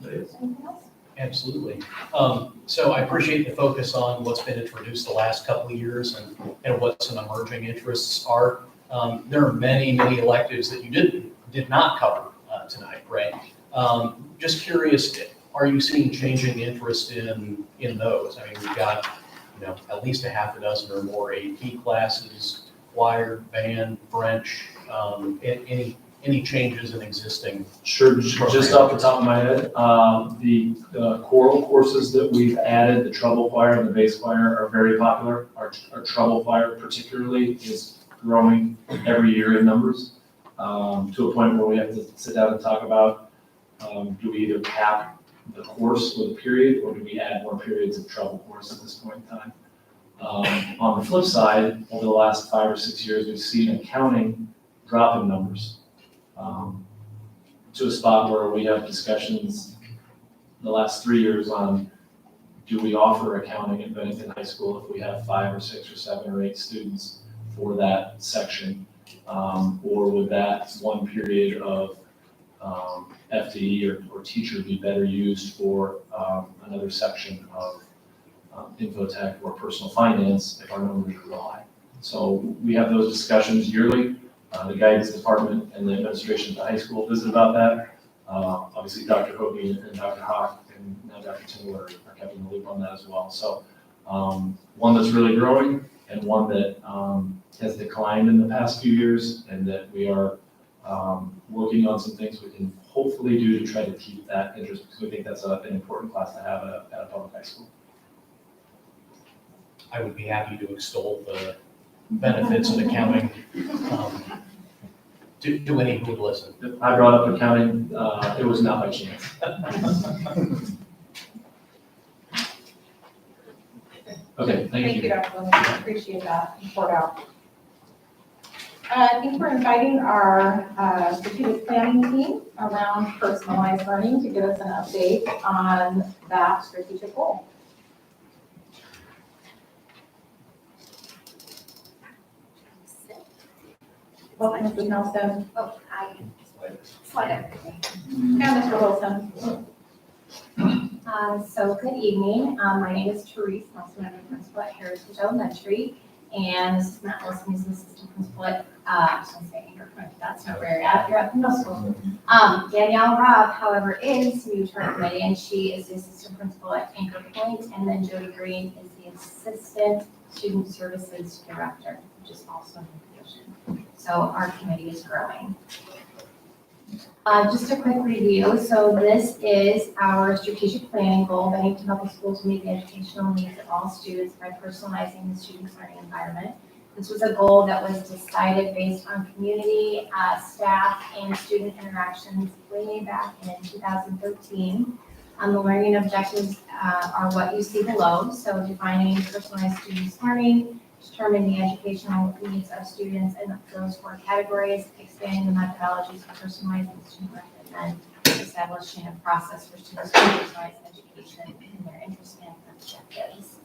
Anything else? Absolutely. So I appreciate the focus on what's been introduced the last couple of years and what some emerging interests are. There are many electives that you did not cover tonight, right? Just curious, are you seeing changing interest in those? I mean, we've got, at least a half a dozen or more AP classes, choir, band, French, any changes in existing? Sure, just off the top of my head, the choral courses that we've added, the treble choir and the bass choir are very popular. Our treble choir particularly is growing every year in numbers, to a point where we have to sit down and talk about, do we either cap the course with a period, or do we add more periods of treble course at this point in time? On the flip side, over the last 5 or 6 years, we've seen accounting drop in numbers. To a spot where we have discussions the last 3 years on, do we offer accounting at Bennington High School if we have 5 or 6 or 7 or 8 students for that section? Or would that one period of FTE or teacher be better used for another section of infotech or personal finance if our numbers are real high? So we have those discussions yearly. The guidance department and the administration at the high school visit about that. Obviously, Dr. Hogan and Dr. Hawk and now Dr. Tingler are kept in the loop on that as well. So one that's really growing and one that has declined in the past few years, and that we are working on some things we can hopefully do to try to keep that interest, because we think that's an important class to have at a public high school. I would be happy to extol the benefits of accounting to any who would listen. I brought up accounting, it was not by chance. Okay, thank you. Thank you, Dr. Lynn. I appreciate that report out. I think we're inviting our strategic planning team around personalized learning to give us an update on that strategic goal. Welcome, Mrs. Nelson. Oh, I, Slide it. And Mr. Wilson. So good evening. My name is Therese Nelson. I'm the principal at Heritage Elementary. And this is Matt Wilson, who's the assistant principal at, I was gonna say Anchor Point, but that's not where you're at. You're at the middle school. Danielle Robb, however, is new to our committee, and she is the assistant principal at Anchor Point. And then Jody Green is the assistant student services director, which is also a new position. So our committee is growing. Just a quick review. So this is our strategic planning goal, aiming to help the schools meet the educational needs of all students by personalizing the student's learning environment. This was a goal that was decided based on community, staff, and student interactions way back in 2013. The learning objectives are what you see below. So defining personalized students' learning, determine the educational needs of students in those 4 categories, expanding the methodologies for personalizing student learning, and then establishing a process for students to personalize education in their interest and objectives.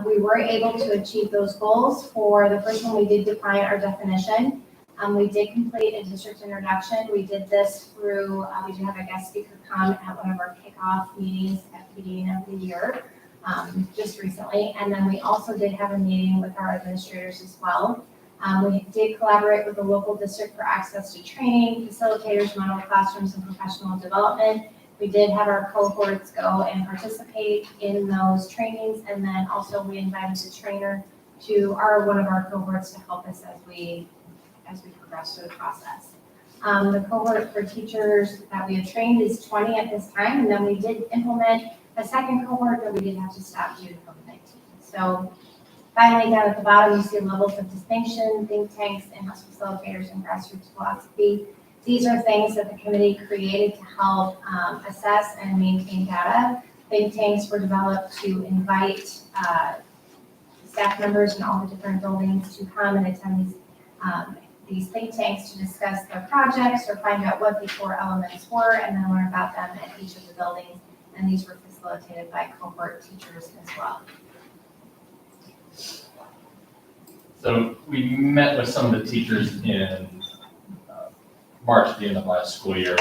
We were able to achieve those goals. For the first one, we did define our definition. We did complete a district introduction. We did this through, we did have a guest speaker come at one of our kickoff meetings at the beginning of the year. Just recently, and then we also did have a meeting with our administrators as well. We did collaborate with the local district for access to training, facilitators, model classrooms, and professional development. We did have our cohorts go and participate in those trainings, and then also we invited a trainer to one of our cohorts to help us as we progress through the process. The cohort for teachers that we have trained is 20 at this time, and then we did implement a second cohort that we did have to stop due to COVID-19. So finally, down at the bottom, you see levels of distinction, think tanks, in-house facilitators, and grassroots philosophy. These are things that the committee created to help assess and maintain data. Think tanks were developed to invite staff members in all the different buildings to come and attend these think tanks to discuss their projects or find out what the 4 elements were and then learn about them at each of the buildings. And these were facilitated by cohort teachers as well. So we met with some of the teachers in March at the end of last school year,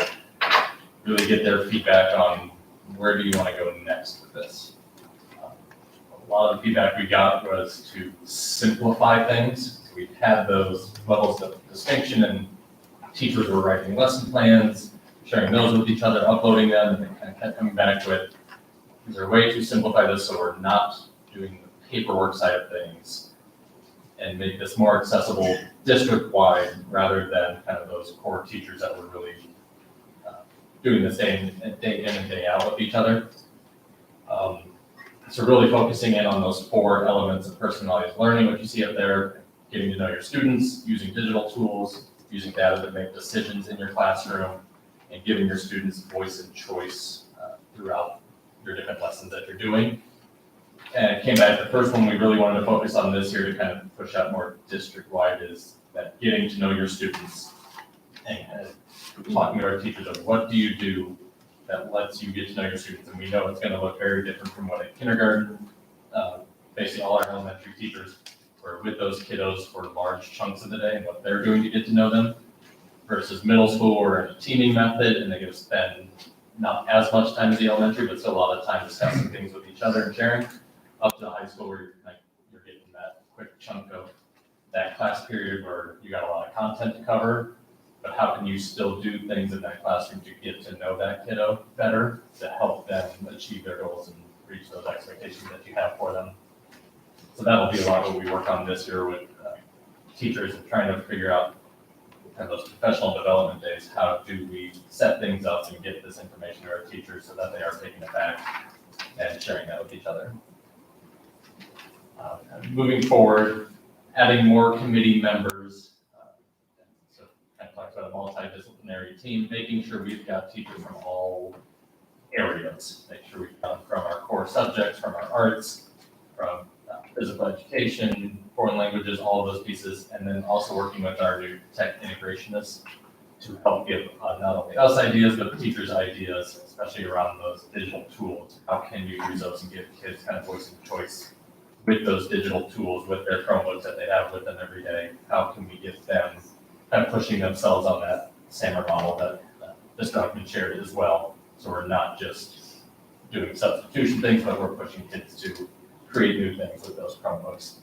really get their feedback on where do you want to go next with this. A lot of the feedback we got was to simplify things. We had those levels of distinction and teachers were writing lesson plans, sharing those with each other, uploading them, and kind of kept coming back to it. Is there a way to simplify this so we're not doing the paperwork side of things and make this more accessible district-wide rather than kind of those core teachers that were really doing this day in and day out with each other. So really focusing in on those 4 elements of personalized learning, what you see up there, getting to know your students, using digital tools, using data to make decisions in your classroom, and giving your students voice and choice throughout your different lessons that you're doing. And it came back, the first one we really wanted to focus on this year to kind of push out more district-wide is that getting to know your students and kind of talking to our teachers of what do you do that lets you get to know your students. And we know it's going to look very different from what a kindergarten, basically all our elementary teachers were with those kiddos for large chunks of the day and what they're doing to get to know them versus middle school or a teaming method, and they get to spend not as much time as the elementary, but still a lot of time discussing things with each other and sharing, up to high school where you're getting that quick chunk of that class period where you got a lot of content to cover, but how can you still do things in that classroom to get to know that kiddo better to help them achieve their goals and reach those expectations that you have for them. So that'll be a lot of what we work on this year with teachers and trying to figure out kind of those professional development days, how do we set things up and get this information to our teachers so that they are taking it back and sharing that with each other. Moving forward, adding more committee members. So kind of talks about a multidisciplinary team, making sure we've got teachers from all areas. Make sure we've got them from our core subjects, from our arts, from physical education, foreign languages, all of those pieces, and then also working with our new tech integrationists to help give not only us ideas, but the teachers ideas, especially around those digital tools. How can you use those and give kids kind of voice and choice with those digital tools, with their Chromebooks that they have with them every day? How can we get them kind of pushing themselves on that SAMR model that this document shared as well. So we're not just doing substitution things, but we're pushing kids to create new things with those Chromebooks.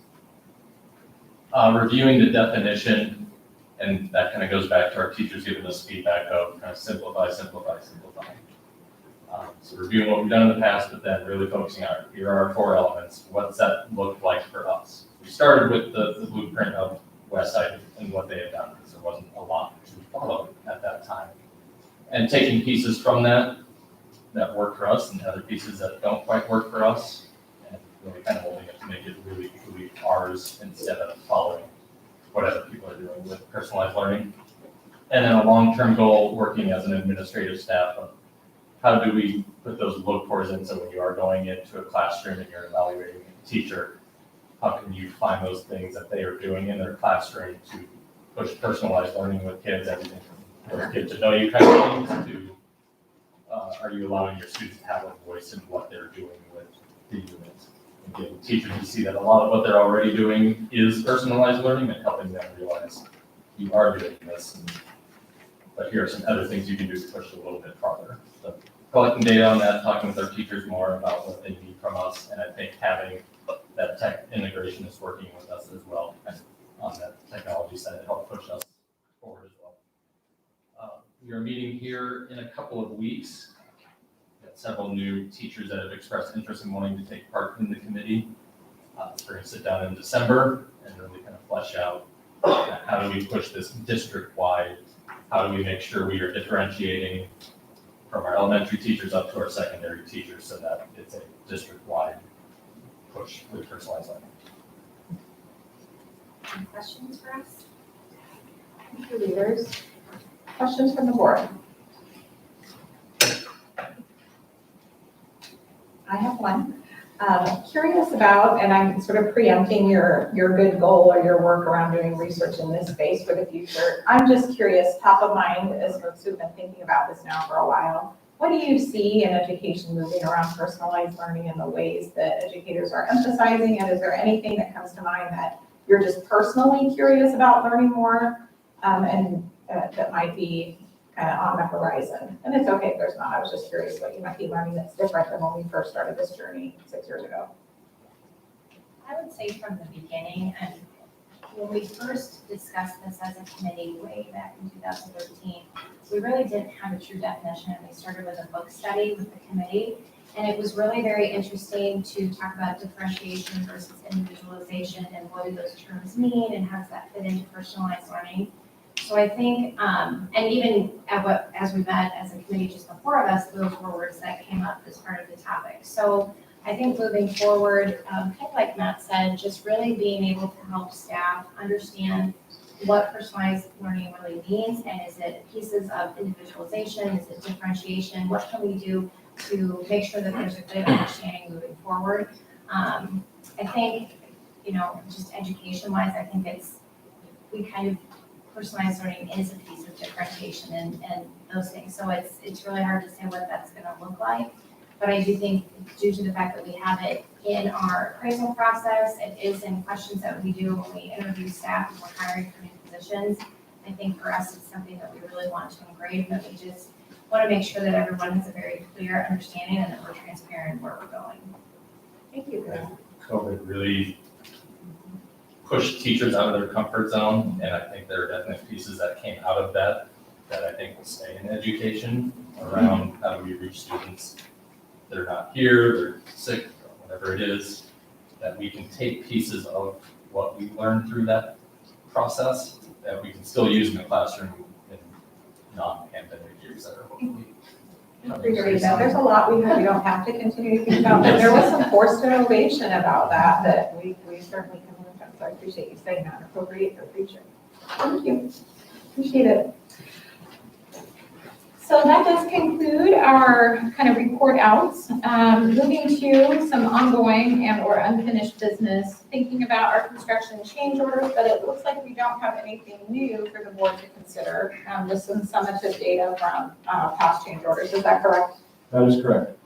Reviewing the definition, and that kind of goes back to our teachers giving us feedback of kind of simplify. So reviewing what we've done in the past, but then really focusing on, here are our 4 elements. What's that look like for us? We started with the blueprint of Westside and what they had done, because there wasn't a lot to follow at that time. And taking pieces from that work for us and other pieces that don't quite work for us, and really kind of holding it to make it really ours instead of following what other people are doing with personalized learning. And then a long-term goal, working as an administrative staff, of how do we put those look-fors in, so when you are going into a classroom and you're evaluating a teacher, how can you find those things that they are doing in their classroom to push personalized learning with kids, everything from those kids to know you kind of things to, are you allowing your students to have a voice in what they're doing with the units? And getting teachers to see that a lot of what they're already doing is personalized learning and helping them realize you are doing this, but here are some other things you can do to push it a little bit farther. So collecting data on that, talking with our teachers more about what they need from us, and I think having that tech integration is working with us as well, and on that technology side to help push us forward as well. We are meeting here in a couple of weeks. We've got several new teachers that have expressed interest in wanting to take part in the committee. We're going to sit down in December and really kind of flesh out how do we push this district-wide. How do we make sure we are differentiating from our elementary teachers up to our secondary teachers so that it's a district-wide push with personalized learning. Any questions for us? Thank you, leaders. Questions from the board? I have one. Curious about, and I'm sort of preempting your good goal or your work around doing research in this space for the future. I'm just curious, top of mind, as folks who've been thinking about this now for a while, what do you see in education moving around personalized learning and the ways that educators are emphasizing it? Is there anything that comes to mind that you're just personally curious about learning more that might be kind of on the horizon? And it's okay if there's not. I was just curious what you might be learning that's different than when we first started this journey 6 years ago. I would say from the beginning, and when we first discussed this as a committee way back in 2013, we really didn't have a true definition. We started with a book study with the committee, and it was really very interesting to talk about differentiation versus individualization and what do those terms mean and how does that fit into personalized learning. So I think, and even as we met as a committee just before of us, those were words that came up as part of the topic. So I think moving forward, kind of like Matt said, just really being able to help staff understand what personalized learning really means, and is it pieces of individualization, is it differentiation, what can we do to make sure that there's a good understanding moving forward. I think, just education-wise, I think personalized learning is a piece of differentiation and those things. So it's really hard to say what that's going to look like. But I do think due to the fact that we have it in our appraisal process, it is in questions that we do when we interview staff and we're hiring for new positions. I think for us, it's something that we really want to engrave, that we just want to make sure that everyone has a very clear understanding and that we're transparent where we're going. Thank you. COVID really pushed teachers out of their comfort zone, and I think there are definite pieces that came out of that I think will stay in education around how do we reach students that are not here, they're sick, or whatever it is, that we can take pieces of what we learned through that process that we can still use in the classroom in non-pandemic years that are hopefully coming. There's a lot we don't have to continue to think about, but there was some forced innovation about that we certainly can learn from. So I appreciate you saying that, appropriate for future. Thank you, appreciate it. So that does conclude our kind of report outs. Moving to some ongoing and or unfinished business, thinking about our construction change orders, but it looks like we don't have anything new for the board to consider. Just some summative data from past change orders. Is that correct? That is correct.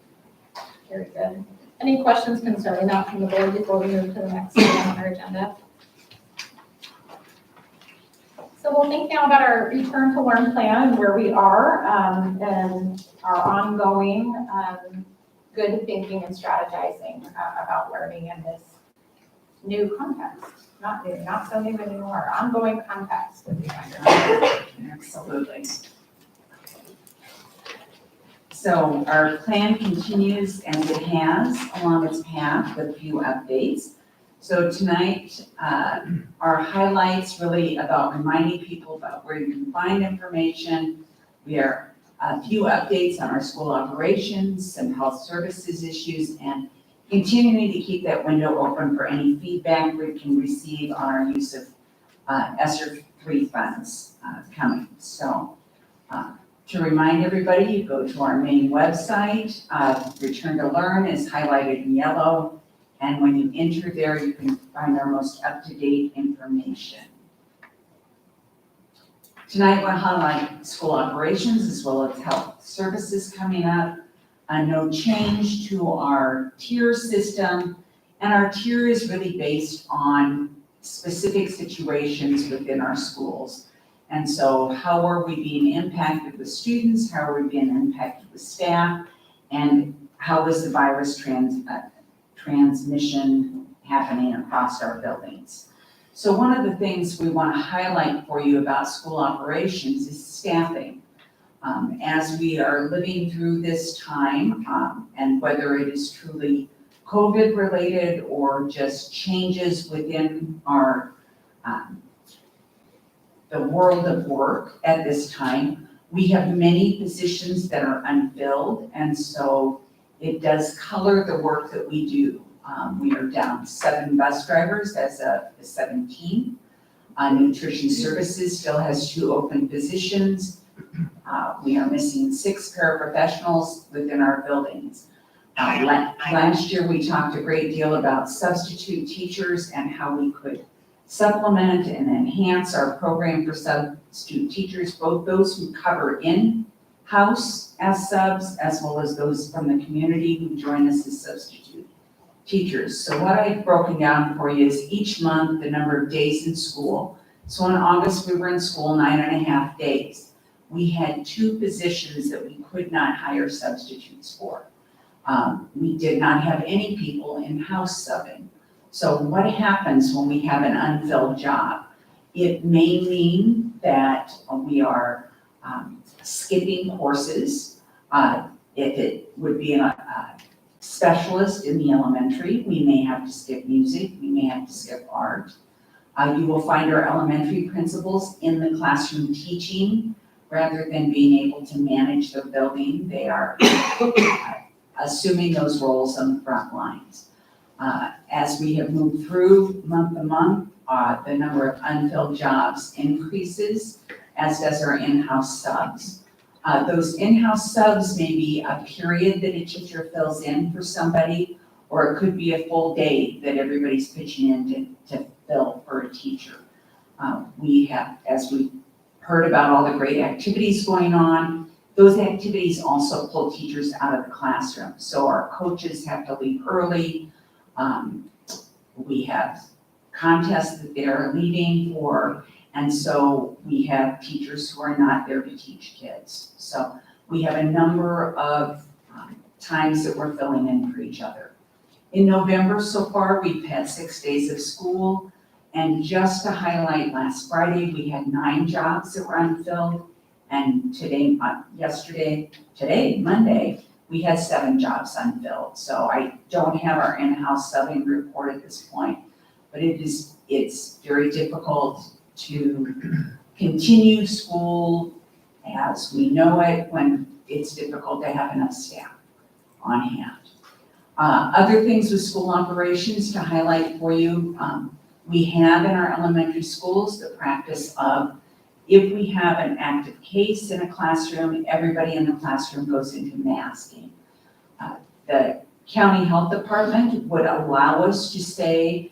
Very good. Any questions concerning that from the board before we move to the next item on our agenda? So we'll think now about our return to learn plan and where we are, and our ongoing, good thinking and strategizing about learning in this new context. Not new, not so new anymore, ongoing context with the Absolutely. So our plan continues as it has along its path with a few updates. So tonight, our highlights really about reminding people about where you can find information. We are a few updates on our school operations, some health services issues, and continuing to keep that window open for any feedback we can receive on our use of ESSER 3 funds coming. So to remind everybody, you go to our main website, Return to Learn is highlighted in yellow, and when you enter there, you can find our most up-to-date information. Tonight, we'll highlight school operations as well as health services coming up. No change to our tier system, and our tier is really based on specific situations within our schools. And so how are we being impacted with students, how are we being impacted with staff, and how is the virus transmission happening across our buildings? So one of the things we want to highlight for you about school operations is staffing. As we are living through this time, and whether it is truly COVID related or just changes within our the world of work at this time, we have many positions that are unfilled, and so it does color the work that we do. We are down 7 bus drivers as of the 17th. Nutrition services still has 2 open positions. We are missing 6 paraprofessionals within our buildings. Last year, we talked a great deal about substitute teachers and how we could supplement and enhance our program for substitute teachers, both those who cover in-house as subs, as well as those from the community who join us as substitute teachers. So what I've broken down for you is each month, the number of days in school. So in August, we were in school 9.5 days. We had 2 positions that we could not hire substitutes for. We did not have any people in-house subbing. So what happens when we have an unfilled job? It may mean that we are skipping courses. If it would be a specialist in the elementary, we may have to skip music, we may have to skip art. You will find our elementary principals in the classroom teaching rather than being able to manage the building. They are assuming those roles on the front lines. As we have moved through month to month, the number of unfilled jobs increases, as does our in-house subs. Those in-house subs may be a period that a teacher fills in for somebody, or it could be a full day that everybody's pitching in to fill for a teacher. We have, as we heard about all the great activities going on, those activities also pull teachers out of the classroom. So our coaches have to leave early. We have contests that they're leaving for, and so we have teachers who are not there to teach kids. So we have a number of times that we're filling in for each other. In November so far, we've had 6 days of school, and just to highlight, last Friday, we had 9 jobs that were unfilled, and Monday, we had 7 jobs unfilled. So I don't have our in-house subbing report at this point, but it's very difficult to continue school as we know it when it's difficult to have enough staff on hand. Other things with school operations to highlight for you, we have in our elementary schools the practice of, if we have an active case in a classroom, everybody in the classroom goes into masking. The county health department would allow us to say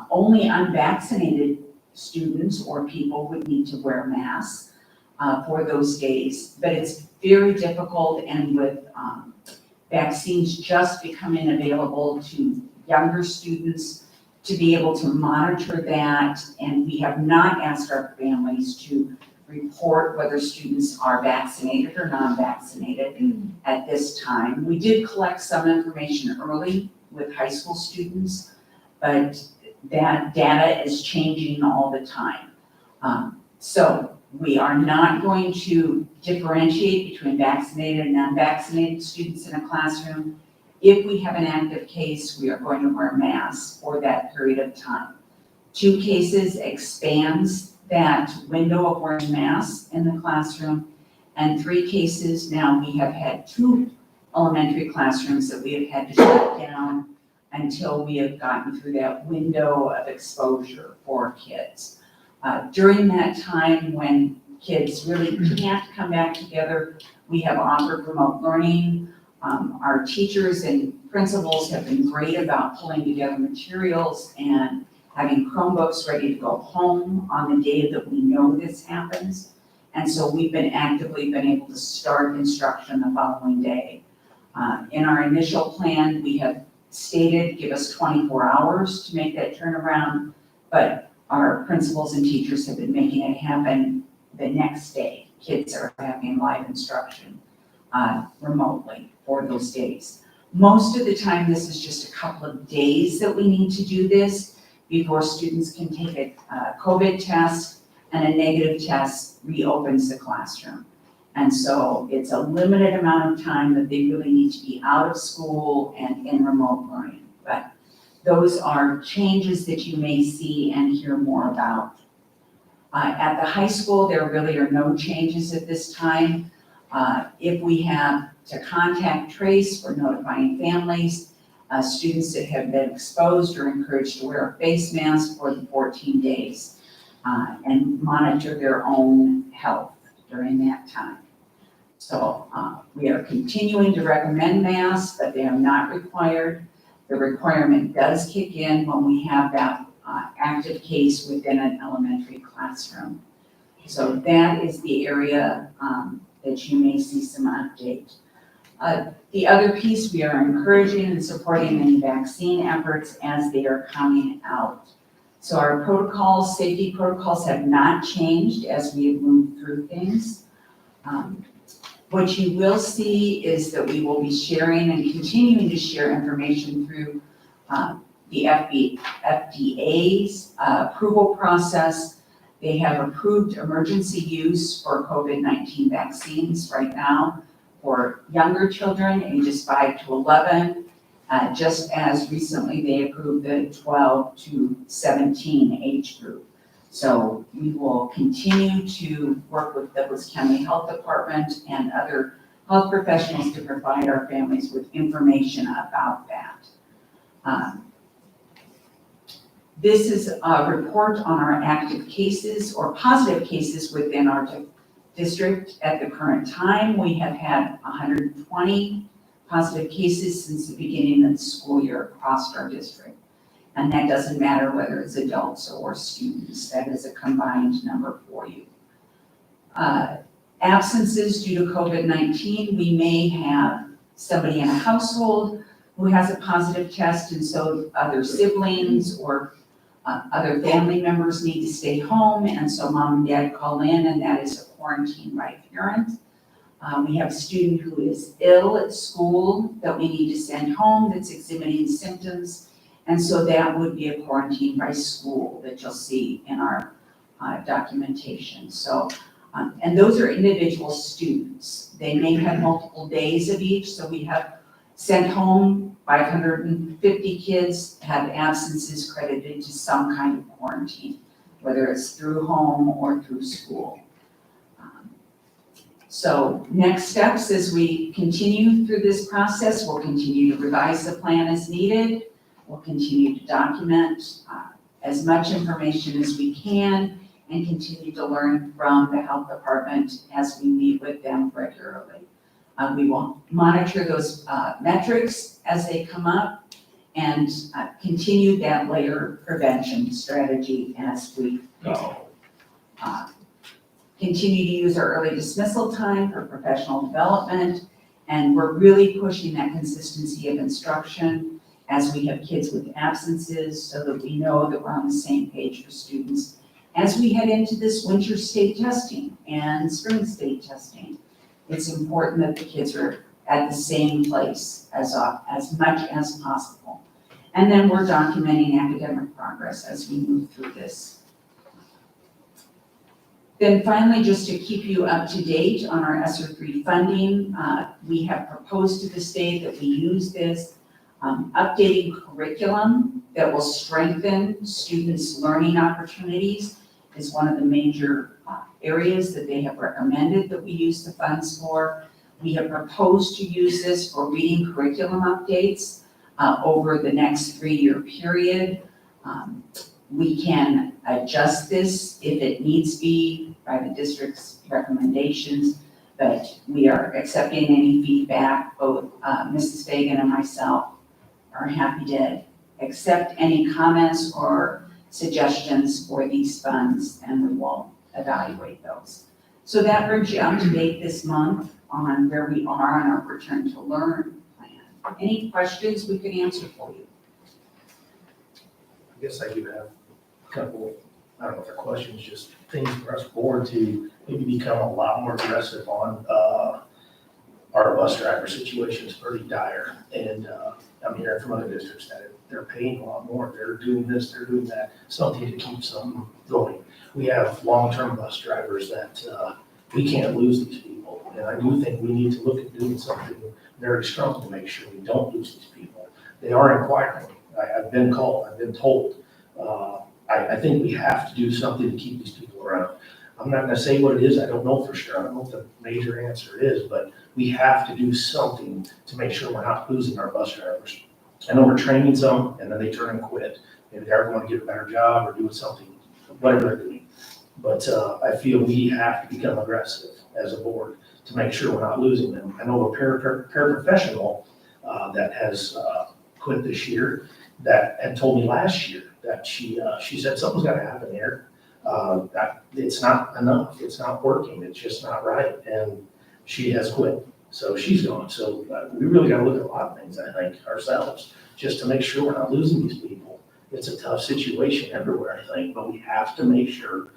only unvaccinated students or people would need to wear masks for those days, but it's very difficult, and with vaccines just becoming available to younger students, to be able to monitor that, and we have not asked our families to report whether students are vaccinated or non-vaccinated at this time. We did collect some information early with high school students, but that data is changing all the time. So we are not going to differentiate between vaccinated and non-vaccinated students in a classroom. If we have an active case, we are going to wear masks for that period of time. 2 cases expands that window of wearing masks in the classroom, and 3 cases, now we have had 2 elementary classrooms that we have had to shut down until we have gotten through that window of exposure for kids. During that time when kids really can't come back together, we have offered remote learning. Our teachers and principals have been great about pulling together materials and having Chromebooks ready to go home on the day that we know this happens. And so we've been actively able to start instruction the following day. In our initial plan, we have stated, give us 24 hours to make that turnaround, but our principals and teachers have been making it happen the next day. Kids are having live instruction remotely for those days. Most of the time, this is just a couple of days that we need to do this before students can take a COVID test, and a negative test reopens the classroom. And so it's a limited amount of time that they really need to be out of school and in remote learning. But those are changes that you may see and hear more about. At the high school, there really are no changes at this time. If we have to contact trace, we're notifying families. Students that have been exposed are encouraged to wear a face mask for the 14 days and monitor their own health during that time. So we are continuing to recommend masks, but they are not required. The requirement does kick in when we have that active case within an elementary classroom. So that is the area that you may see some update. The other piece, we are encouraging and supporting many vaccine efforts as they are coming out. So our protocols, safety protocols have not changed as we have moved through things. What you will see is that we will be sharing and continuing to share information through the FDA's approval process. They have approved emergency use for COVID-19 vaccines right now for younger children, ages 5 to 11, just as recently they approved the 12 to 17 age group. So we will continue to work with the Douglas County Health Department and other health professionals to provide our families with information about that. This is a report on our active cases or positive cases within our district. At the current time, we have had 120 positive cases since the beginning of the school year across our district. And that doesn't matter whether it's adults or students, that is a combined number for you. Absences due to COVID-19, we may have somebody in a household who has a positive test, and so other siblings or other family members need to stay home, and so mom and dad call in, and that is a quarantine by parent. We have a student who is ill at school that we need to send home that's exhibiting symptoms, and so that would be a quarantine by school that you'll see in our documentation. So, and those are individual students. They may have multiple days of each, so we have sent home 550 kids have absences credited to some kind of quarantine, whether it's through home or through school. So next steps as we continue through this process, we'll continue to revise the plan as needed. We'll continue to document as much information as we can and continue to learn from the health department as we meet with them regularly. We will monitor those metrics as they come up and continue that layer prevention strategy as we go. Continue to use our early dismissal time for professional development, and we're really pushing that consistency of instruction as we have kids with absences, so that we know that we're on the same page for students as we head into this winter state testing and spring state testing. It's important that the kids are at the same place as much as possible. And then we're documenting academic progress as we move through this. Then finally, just to keep you up to date on our ESSER III funding, we have proposed to the state that we use this updating curriculum that will strengthen students' learning opportunities is one of the major areas that they have recommended that we use the funds for. We have proposed to use this for reading curriculum updates over the next 3-year period. We can adjust this if it needs to be by the district's recommendations, but we are accepting any feedback. Both Mrs. Fagan and myself are happy to accept any comments or suggestions for these funds, and we will evaluate those. So that brings you up to date this month on where we are on our Return to Learn plan. Any questions we can answer for you? I guess I do have a couple, I don't know if they're questions, just things for us board to maybe become a lot more aggressive on. Our bus driver situation is pretty dire, and I'm hearing from other districts that they're paying a lot more. They're doing this, they're doing that, something to keep them going. We have long-term bus drivers that we can't lose these people, and I do think we need to look at doing something very strong to make sure we don't lose these people. They are inquiring. I've been called, I've been told. I think we have to do something to keep these people around. I'm not gonna say what it is, I don't know for sure, I don't know what the major answer is, but we have to do something to make sure we're not losing our bus drivers. I know we're training some, and then they turn and quit. Maybe they're going to get a better job or doing something, whatever they're doing. But I feel we have to become aggressive as a board to make sure we're not losing them. I know a paraprofessional that has quit this year that had told me last year that she said something's got to happen here. That it's not enough, it's not working, it's just not right, and she has quit. So she's gone. So we really got to look at a lot of things, I think, ourselves, just to make sure we're not losing these people. It's a tough situation everywhere, I think, but we have to make sure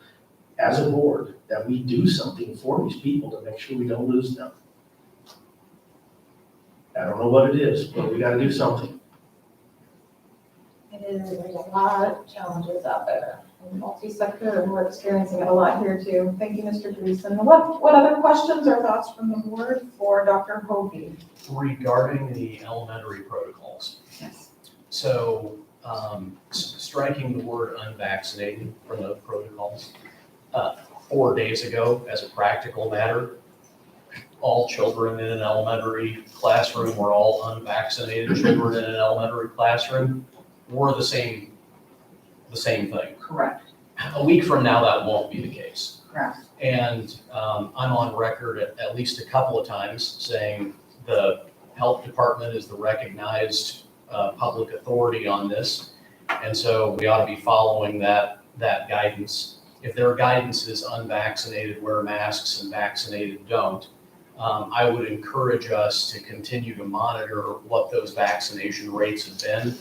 as a board that we do something for these people to make sure we don't lose them. I don't know what it is, but we got to do something. It is, there's a lot of challenges out there in multi-sector, and we're experiencing it a lot here too. Thank you, Mr. Dreesen. What other questions or thoughts from the board for Dr. Hovey? Regarding the elementary protocols. Yes. So, striking the word unvaccinated from those protocols. 4 days ago, as a practical matter, all children in an elementary classroom were all unvaccinated children in an elementary classroom. Were the same thing. Correct. A week from now, that won't be the case. Correct. And I'm on record at least a couple of times saying the health department is the recognized public authority on this. And so we ought to be following that guidance. If their guidance is unvaccinated wear masks and vaccinated don't, I would encourage us to continue to monitor what those vaccination rates have been.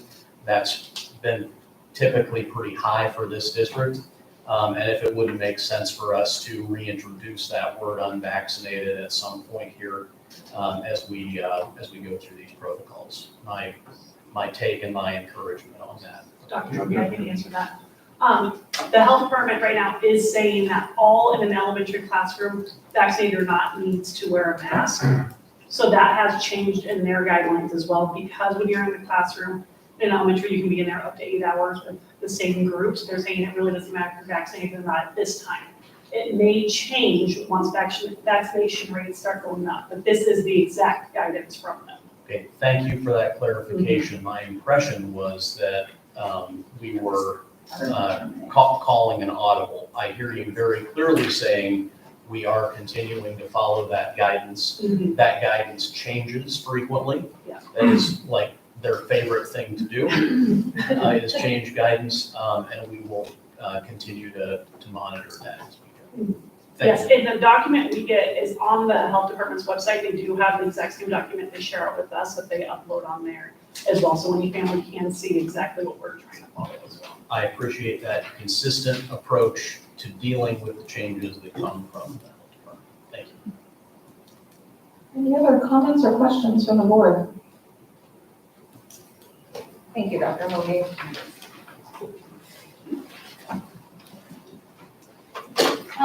That's been typically pretty high for this district. And if it wouldn't make sense for us to reintroduce that word unvaccinated at some point here as we go through these protocols. My take and my encouragement on that. Dr. Hovey, I can answer that. The health department right now is saying that all in an elementary classroom, vaccinated or not, needs to wear a mask. So that has changed in their guidelines as well, because when you're in the classroom in elementary, you can be in there up to 8 hours with the same groups. They're saying it really doesn't matter if you're vaccinated or not at this time. It may change once vaccination rates start going up, but this is the exact guidance from them. Okay, thank you for that clarification. My impression was that we were calling an audible. I hear you very clearly saying we are continuing to follow that guidance. Mm-hmm. That guidance changes frequently. Yeah. That is like their favorite thing to do, is change guidance, and we will continue to monitor that as we go. Yes, and the document we get is on the health department's website. They do have the exact same document they share it with us, that they upload on there as well. So any family can see exactly what we're trying to follow as well. I appreciate that consistent approach to dealing with the changes that come from the health department. Thank you. Any other comments or questions from the board? Thank you, Dr. Moby.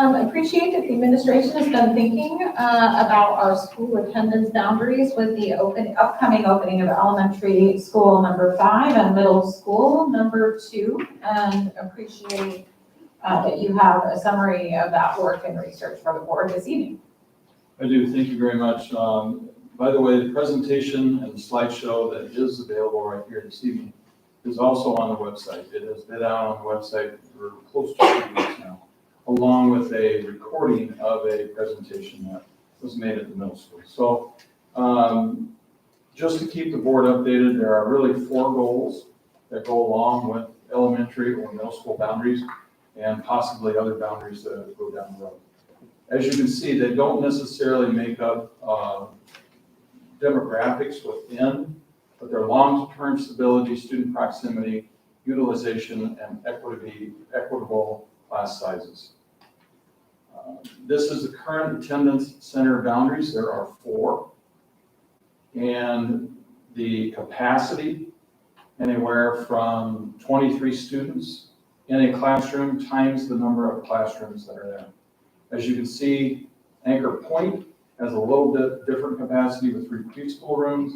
Appreciate that the administration has been thinking about our school attendance boundaries with the upcoming opening of elementary school number 5 and middle school number 2, and appreciate that you have a summary of that work and research for the board this evening. I do, thank you very much. By the way, the presentation and the slideshow that is available right here this evening is also on the website. It has been out on the website for close to 2 weeks now, along with a recording of a presentation that was made at the middle school. So just to keep the board updated, there are really 4 goals that go along with elementary or middle school boundaries and possibly other boundaries that go down the road. As you can see, they don't necessarily make up demographics within, but they're long-term stability, student proximity, utilization, and equitable class sizes. This is the current attendance center boundaries. There are 4. And the capacity, anywhere from 23 students in a classroom times the number of classrooms that are there. As you can see, Anchor Point has a little bit different capacity with 3 preschool rooms,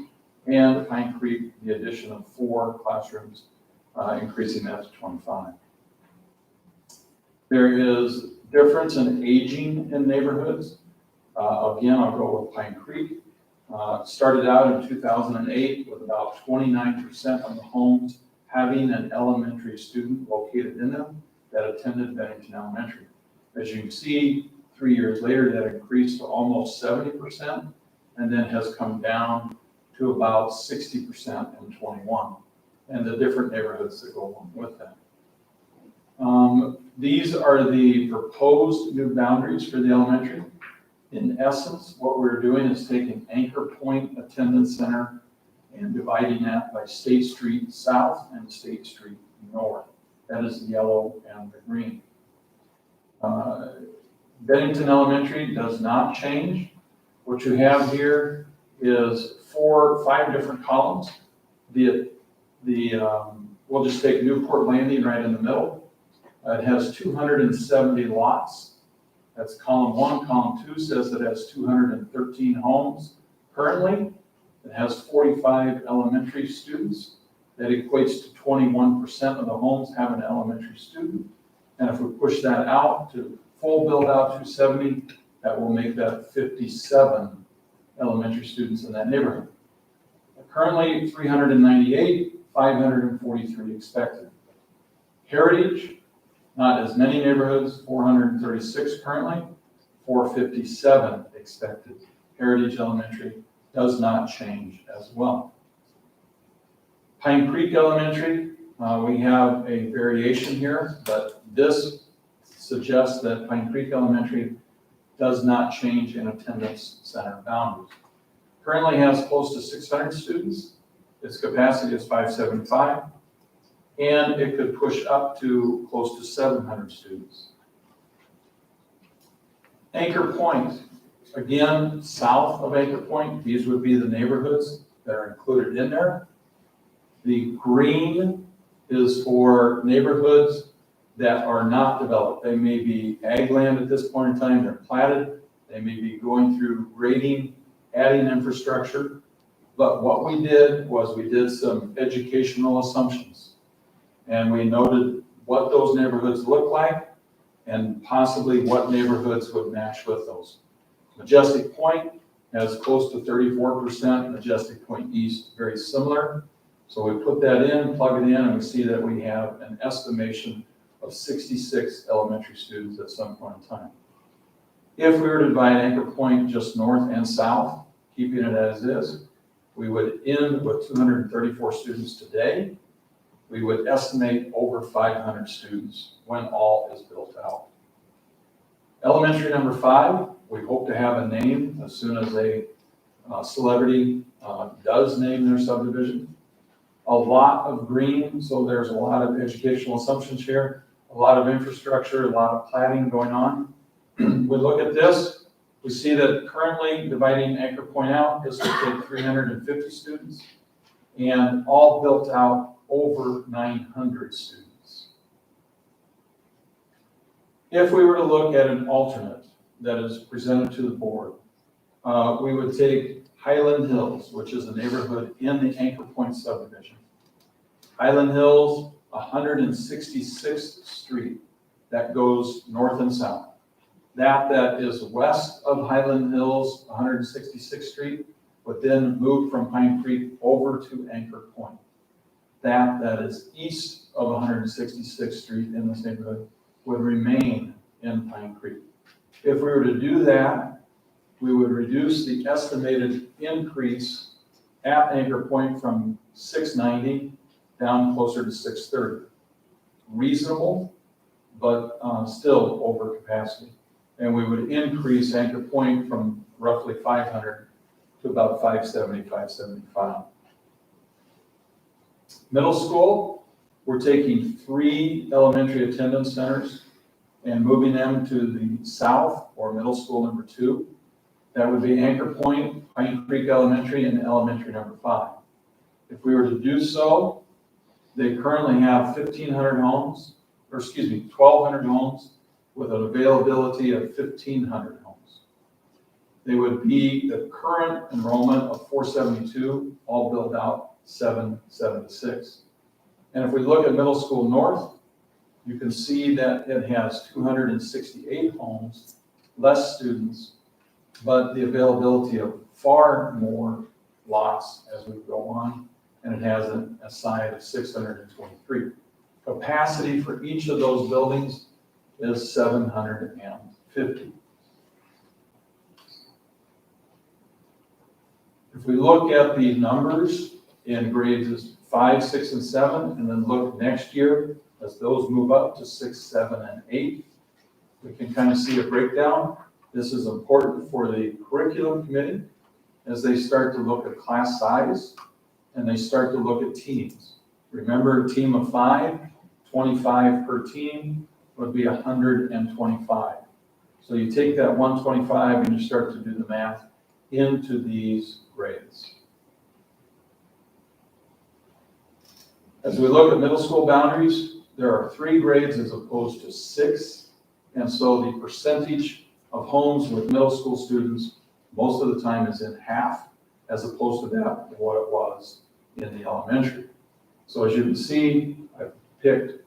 and Pine Creek, the addition of 4 classrooms, increasing that to 25. There is difference in aging in neighborhoods. Again, I'll go with Pine Creek. Started out in 2008 with about 29% of the homes having an elementary student located in them that attended Bennington Elementary. As you can see, 3 years later, that increased to almost 70% and then has come down to about 60% in 21, and the different neighborhoods that go along with that. These are the proposed new boundaries for the elementary. In essence, what we're doing is taking Anchor Point Attendance Center and dividing that by State Street South and State Street North. That is the yellow and the green. Bennington Elementary does not change. What you have here is 4 or 5 different columns. We'll just take Newport Landing right in the middle. It has 270 lots. That's column 1. Column 2 says it has 213 homes. Currently, it has 45 elementary students. That equates to 21% of the homes have an elementary student. And if we push that out to full build out 270, that will make that 57 elementary students in that neighborhood. Currently 398, 543 expected. Heritage, not as many neighborhoods, 436 currently, 457 expected. Heritage Elementary does not change as well. Pine Creek Elementary, we have a variation here, but this suggests that Pine Creek Elementary does not change in attendance center boundaries. Currently has close to 600 students. Its capacity is 575, and it could push up to close to 700 students. Anchor Point, again, south of Anchor Point, these would be the neighborhoods that are included in there. The green is for neighborhoods that are not developed. They may be ag land at this point in time, they're platted, they may be going through grading, adding infrastructure. But what we did was we did some educational assumptions. And we noted what those neighborhoods look like and possibly what neighborhoods would match with those. Majestic Point has close to 34%, Majestic Point East, very similar. So we put that in, plug it in, and we see that we have an estimation of 66 elementary students at some point in time. If we were to divide Anchor Point just north and south, keeping it as is, we would end with 234 students today. We would estimate over 500 students when all is built out. Elementary Elementary number 5, we hope to have a name as soon as a celebrity does name their subdivision. A lot of green, so there's a lot of educational assumptions here, a lot of infrastructure, a lot of planning going on. We look at this, we see that currently dividing Anchor Point out, this will take 350 students and all built out over 900 students. If we were to look at an alternate that is presented to the board, we would take Highland Hills, which is a neighborhood in the Anchor Point subdivision. Highland Hills, 166th Street, that goes north and south. That is west of Highland Hills, 166th Street, but then moved from Pine Creek over to Anchor Point. That is east of 166th Street in this neighborhood would remain in Pine Creek. If we were to do that, we would reduce the estimated increase at Anchor Point from 690 down closer to 630. Reasonable, but still over capacity. And we would increase Anchor Point from roughly 500 to about 570, 575. Middle school, we're taking 3 elementary attendance centers and moving them to the south, or middle school number 2. That would be Anchor Point, Pine Creek Elementary, and elementary number 5. If we were to do so, they currently have 1,500 homes, or excuse me, 1,200 homes with an availability of 1,500 homes. They would be the current enrollment of 472, all built out 776. And if we look at middle school north, you can see that it has 268 homes, less students, but the availability of far more lots as we go on, and it has a side of 623. Capacity for each of those buildings is 750. If we look at the numbers in grades 5, 6, and 7, and then look next year as those move up to 6, 7, and 8, we can kind of see a breakdown. This is important for the curriculum committee as they start to look at class size and they start to look at teams. Remember, a team of 5, 25 per team would be 125. So you take that 125 and you start to do the math into these grades. As we look at middle school boundaries, there are 3 grades as opposed to 6. And so the percentage of homes with middle school students most of the time is in half, as opposed to that what it was in the elementary. So as you can see, I've picked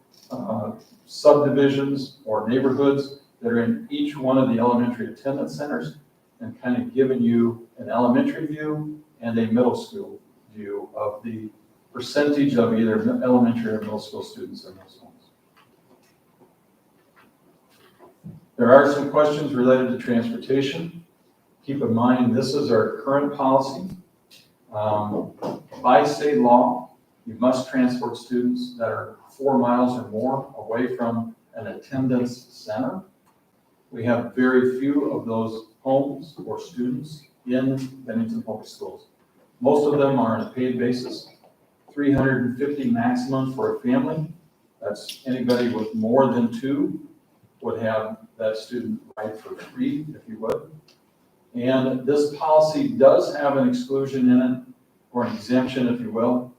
subdivisions or neighborhoods that are in each one of the elementary attendance centers and kind of given you an elementary view and a middle school view of the percentage of either elementary or middle school students in those homes. There are some questions related to transportation. Keep in mind, this is our current policy. By state law, you must transport students that are 4 miles or more away from an attendance center. We have very few of those homes or students in Bennington Public Schools. Most of them are on a paid basis, $350 maximum for a family. That's anybody with more than 2 would have that student ride for free, if you would. And this policy does have an exclusion in it, or an exemption, if you will,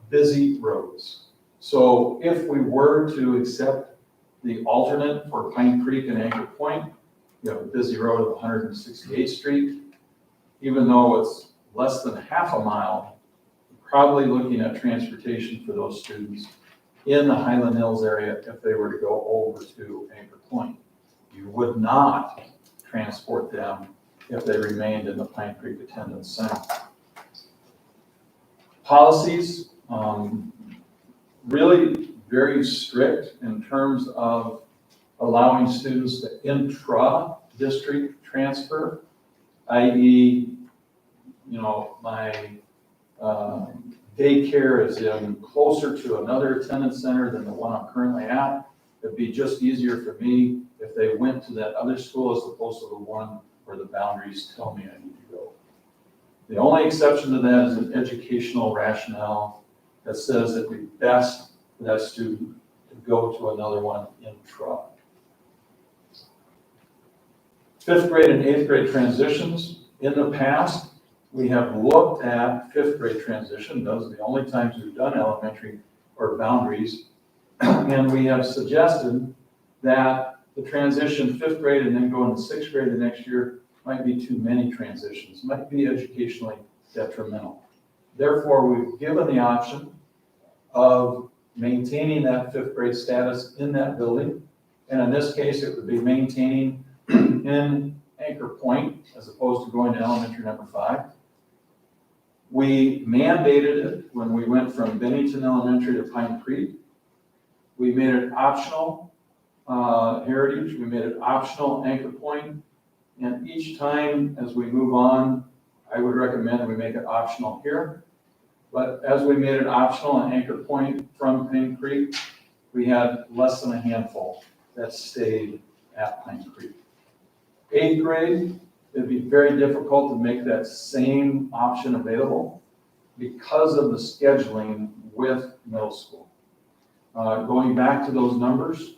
busy roads. So if we were to accept the alternate for Pine Creek and Anchor Point, you have a busy road of 168th Street, even though it's less than half a mile, probably looking at transportation for those students in the Highland Hills area if they were to go over to Anchor Point. You would not transport them if they remained in the Pine Creek Attendance Center. Policies, really very strict in terms of allowing students to intra-district transfer, i.e., my daycare is in closer to another attendance center than the one I'm currently at. It'd be just easier for me if they went to that other school as opposed to the one where the boundaries tell me I need to go. The only exception to that is an educational rationale that says it'd be best for that student to go to another one intra. 5th grade and 8th grade transitions. In the past, we have looked at 5th grade transition. Those are the only times we've done elementary or boundaries. And we have suggested that the transition 5th grade and then go into 6th grade the next year might be too many transitions, might be educationally detrimental. Therefore, we've given the option of maintaining that 5th grade status in that building. And in this case, it would be maintaining in Anchor Point as opposed to going to elementary number 5. We mandated it when we went from Bennington Elementary to Pine Creek. We made it optional Heritage, we made it optional Anchor Point. And each time as we move on, I would recommend that we make it optional here. But as we made it optional at Anchor Point from Pine Creek, we had less than a handful that stayed at Pine Creek. 8th grade, it'd be very difficult to make that same option available because of the scheduling with middle school. Going back to those numbers,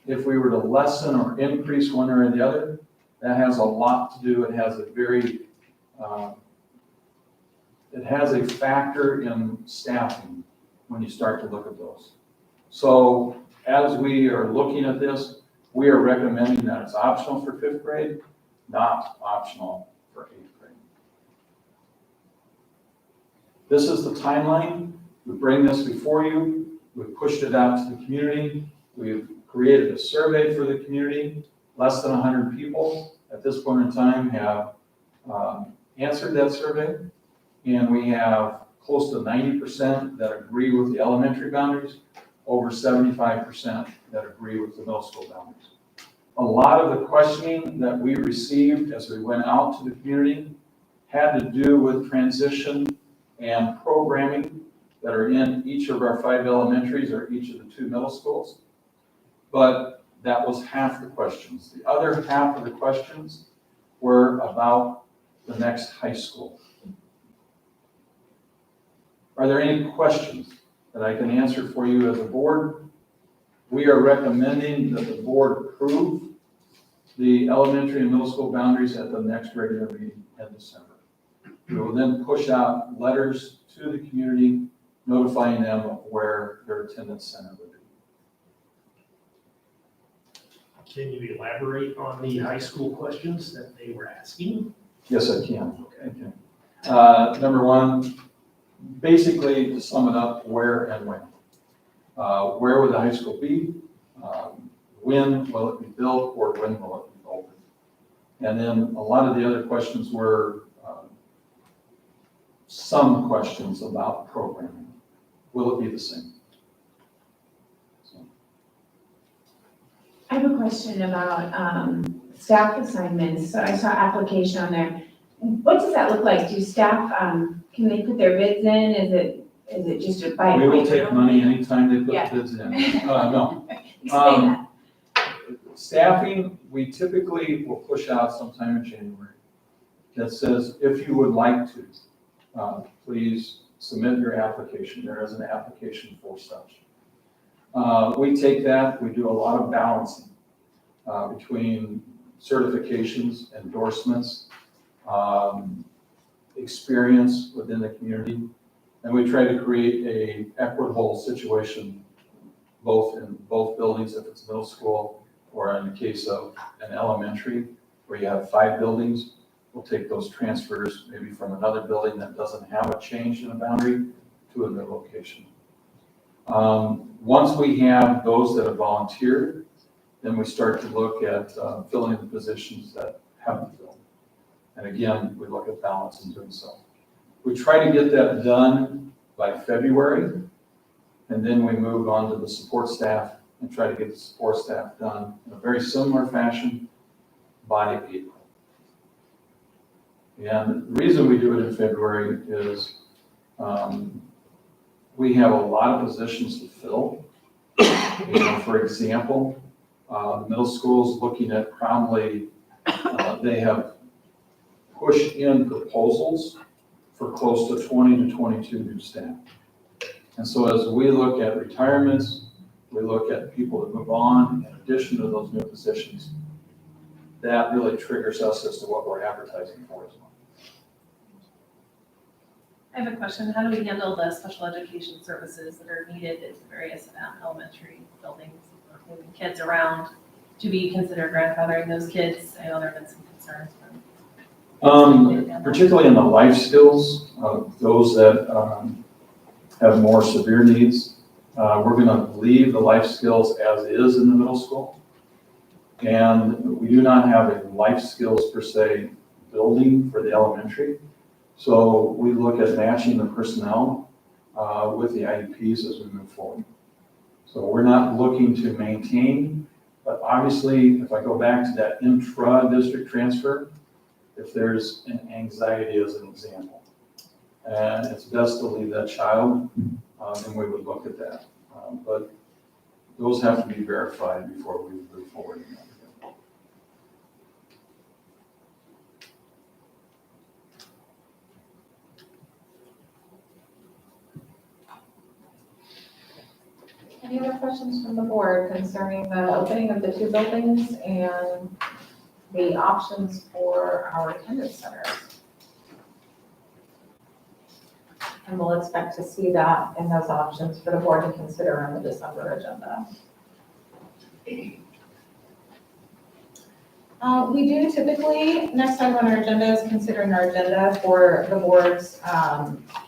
if we were to lessen or increase one or the other, that has a lot to do. It has a very, it has a factor in staffing when you start to look at those. So as we are looking at this, we are recommending that it's optional for 5th grade, not optional for 8th grade. This is the timeline. We bring this before you. We've pushed it out to the community. We've created a survey for the community. Less than 100 people at this point in time have answered that survey. And we have close to 90% that agree with the elementary boundaries, over 75% that agree with the middle school boundaries. A lot of the questioning that we received as we went out to the community had to do with transition and programming that are in each of our 5 elementaries or each of the 2 middle schools. But that was half the questions. The other half of the questions were about the next high school. Are there any questions that I can answer for you as a board? We are recommending that the board approve the elementary and middle school boundaries at the next regular meeting in December. We will then push out letters to the community notifying them of where their attendance center would be. Can you elaborate on the high school questions that they were asking? Yes, I can. Okay. Number 1, basically to sum it up, where and when. Where will the high school be? When will it be built, or when will it be open? And then a lot of the other questions were some questions about programming. Will it be the same? I have a question about staff assignments. So I saw application on there. What does that look like? Do staff, can they put their bids in? Is it just a by? We will take money anytime they put Yeah. bids in. No. Explain that. Staffing, we typically will push out sometime in January that says, if you would like to, please submit your application. There is an application for such. We take that, we do a lot of balancing between certifications, endorsements, experience within the community, and we try to create a equitable situation both in both buildings, if it's middle school, or in the case of an elementary where you have 5 buildings, we'll take those transfers maybe from another building that doesn't have a change in a boundary to a new location. Once we have those that have volunteered, then we start to look at filling the positions that haven't filled. And again, we look at balance in doing so. We try to get that done by February, and then we move on to the support staff and try to get the support staff done in a very similar fashion by April. And the reason we do it in February is we have a lot of positions to fill. For example, The middle school is looking at probably, they have pushed in proposals for close to 20 to 22 new staff. And so as we look at retirements, we look at people that move on in addition to those new positions, that really triggers us as to what we're advertising for as well. I have a question. How do we handle the special education services that are needed in various elementary buildings, moving kids around? Do we consider grandfathering those kids? I know there have been some concerns. Particularly in the life skills, those that have more severe needs, we're going to leave the life skills as is in the middle school. And we do not have a life skills per se building for the elementary. So we look at matching the personnel with the IEPs as we move forward. So we're not looking to maintain, but obviously if I go back to that intra-district transfer, if there's an anxiety as an example, and it's best to leave that child, then we would look at that. But those have to be verified before we move forward in that. Any other questions from the board concerning the opening of the two buildings and the options for our attendance centers? And we'll expect to see that in those options for the board to consider on the December agenda. We do typically, next time on our agenda is considering our agenda for the board's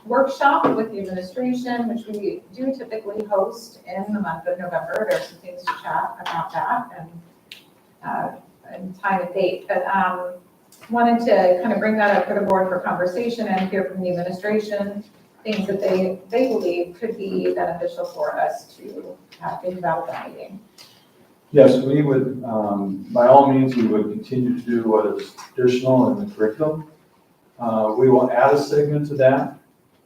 workshop with the administration, which we do typically host in the month of November. There's some things to chat about that and time and date, but wanted to kind of bring that up for the board for conversation and hear from the administration, things that they believe could be beneficial for us to think about at the meeting. Yes, we would, by all means, we would continue to do what is traditional in the curriculum. We will add a segment to that,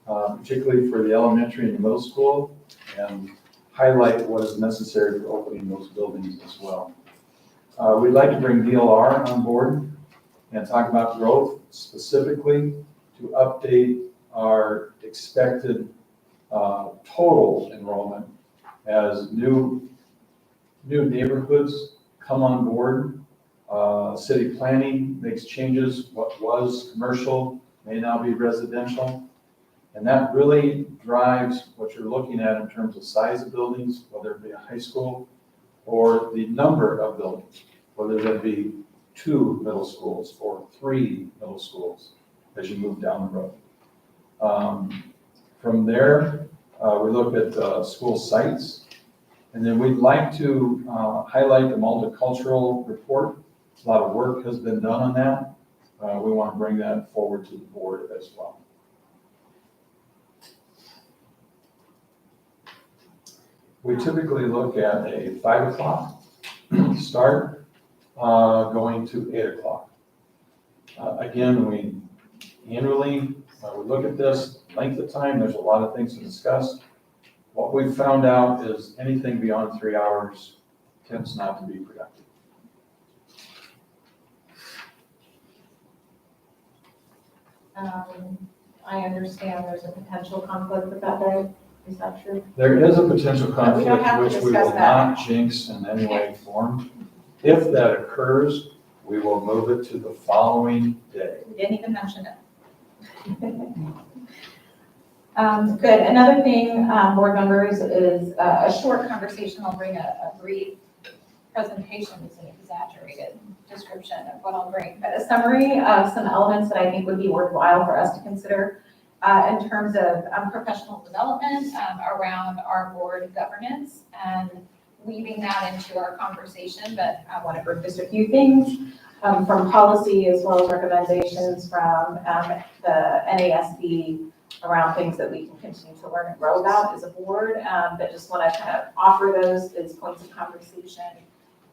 particularly for the elementary and the middle school, and highlight what is necessary for opening those buildings as well. We'd like to bring DLR on board and talk about growth, specifically to update our expected total enrollment as new neighborhoods come on board. City planning makes changes. What was commercial may now be residential. And that really drives what you're looking at in terms of size of buildings, whether it be a high school or the number of buildings, whether that be 2 middle schools or 3 middle schools as you move down the road. From there, we look at school sites. And then we'd like to highlight the multicultural report. A lot of work has been done on that. We want to bring that forward to the board as well. We typically look at a 5 o'clock start going to 8 o'clock. Again, we annually we look at this length of time. There's a lot of things to discuss. What we've found out is anything beyond 3 hours tends not to be productive. I understand there's a potential conflict with that day. Is that true? There is a potential But we don't conflict have to which we discuss will that. not jinx in any way or form. If that occurs, we will move it to the following day. We didn't even mention it. Good. Another thing, board members, is a short conversation. I'll bring a brief presentation. It's an exaggerated description of what I'll bring, but a summary of some elements that I think would be worthwhile for us to consider in terms of professional development around our board governance and weaving that into our conversation. But I want to bring just a few things from policy as well as recommendations from the NASB around things that we can continue to learn and grow about as a board, but just want to kind of offer those as points of conversation